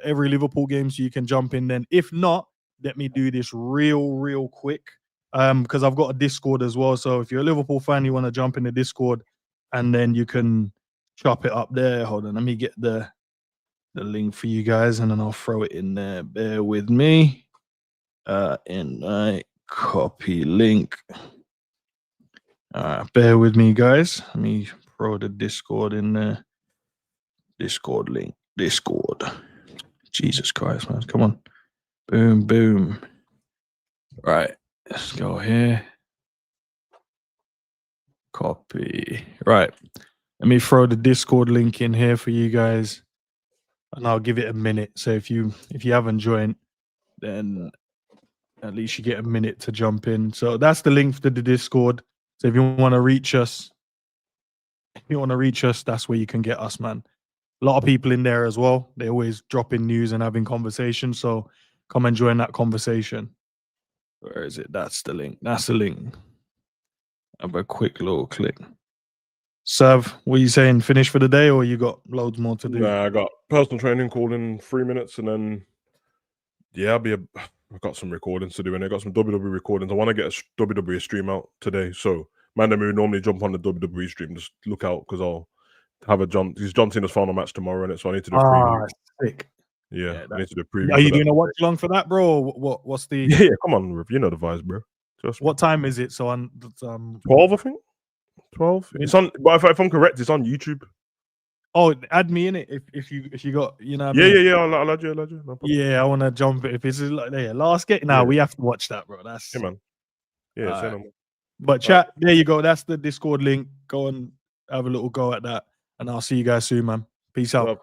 every Liverpool game, so you can jump in then. If not, let me do this real quick, because I've got a Discord as well. So if you're a Liverpool fan, you want to jump in the Discord, and then you can chop it up there. Hold on, let me get the link for you guys, and then I'll throw it in there. Bear with me. In my copy link. Bear with me, guys. Let me throw the Discord in there. Discord link. Discord. Jesus Christ, man. Come on. Boom, boom. Right. Let's go here. Copy. Right. Let me throw the Discord link in here for you guys. And I'll give it a minute. So if you haven't joined, then at least you get a minute to jump in. So that's the link to the Discord. So if you want to reach us, that's where you can get us, man. A lot of people in there as well. They always dropping news and having conversations. So come and join that conversation. Where is it? That's the link. That's the link. Have a quick little click. Sav, what are you saying? Finish for the day, or you got loads more to do? Nah, I got personal training call in 3 minutes, and then I've got some recordings to do, and I got some WWE recordings. I want to get a WWE stream out today, so man, we normally jump on the WWE stream. Just look out because I'll have a John Cena's final match tomorrow in it, so I need to do a preview. Sick. Yeah, I need to do a preview. Are you doing a watch along for that, bro? What's the? Yeah, come on, you know the vibes, bro. What time is it? So on 12, I think. 12. It's on. But if I'm correct, it's on YouTube. Oh, add me in it if you got, you know. Yeah. I'll add you. No, yeah, I want to jump it. If it's like last game, we have to watch that, bro. That's man. Yeah, but chat, there you go. That's the Discord link. Go and have a little go at that, and I'll see you guys soon, man. Peace out.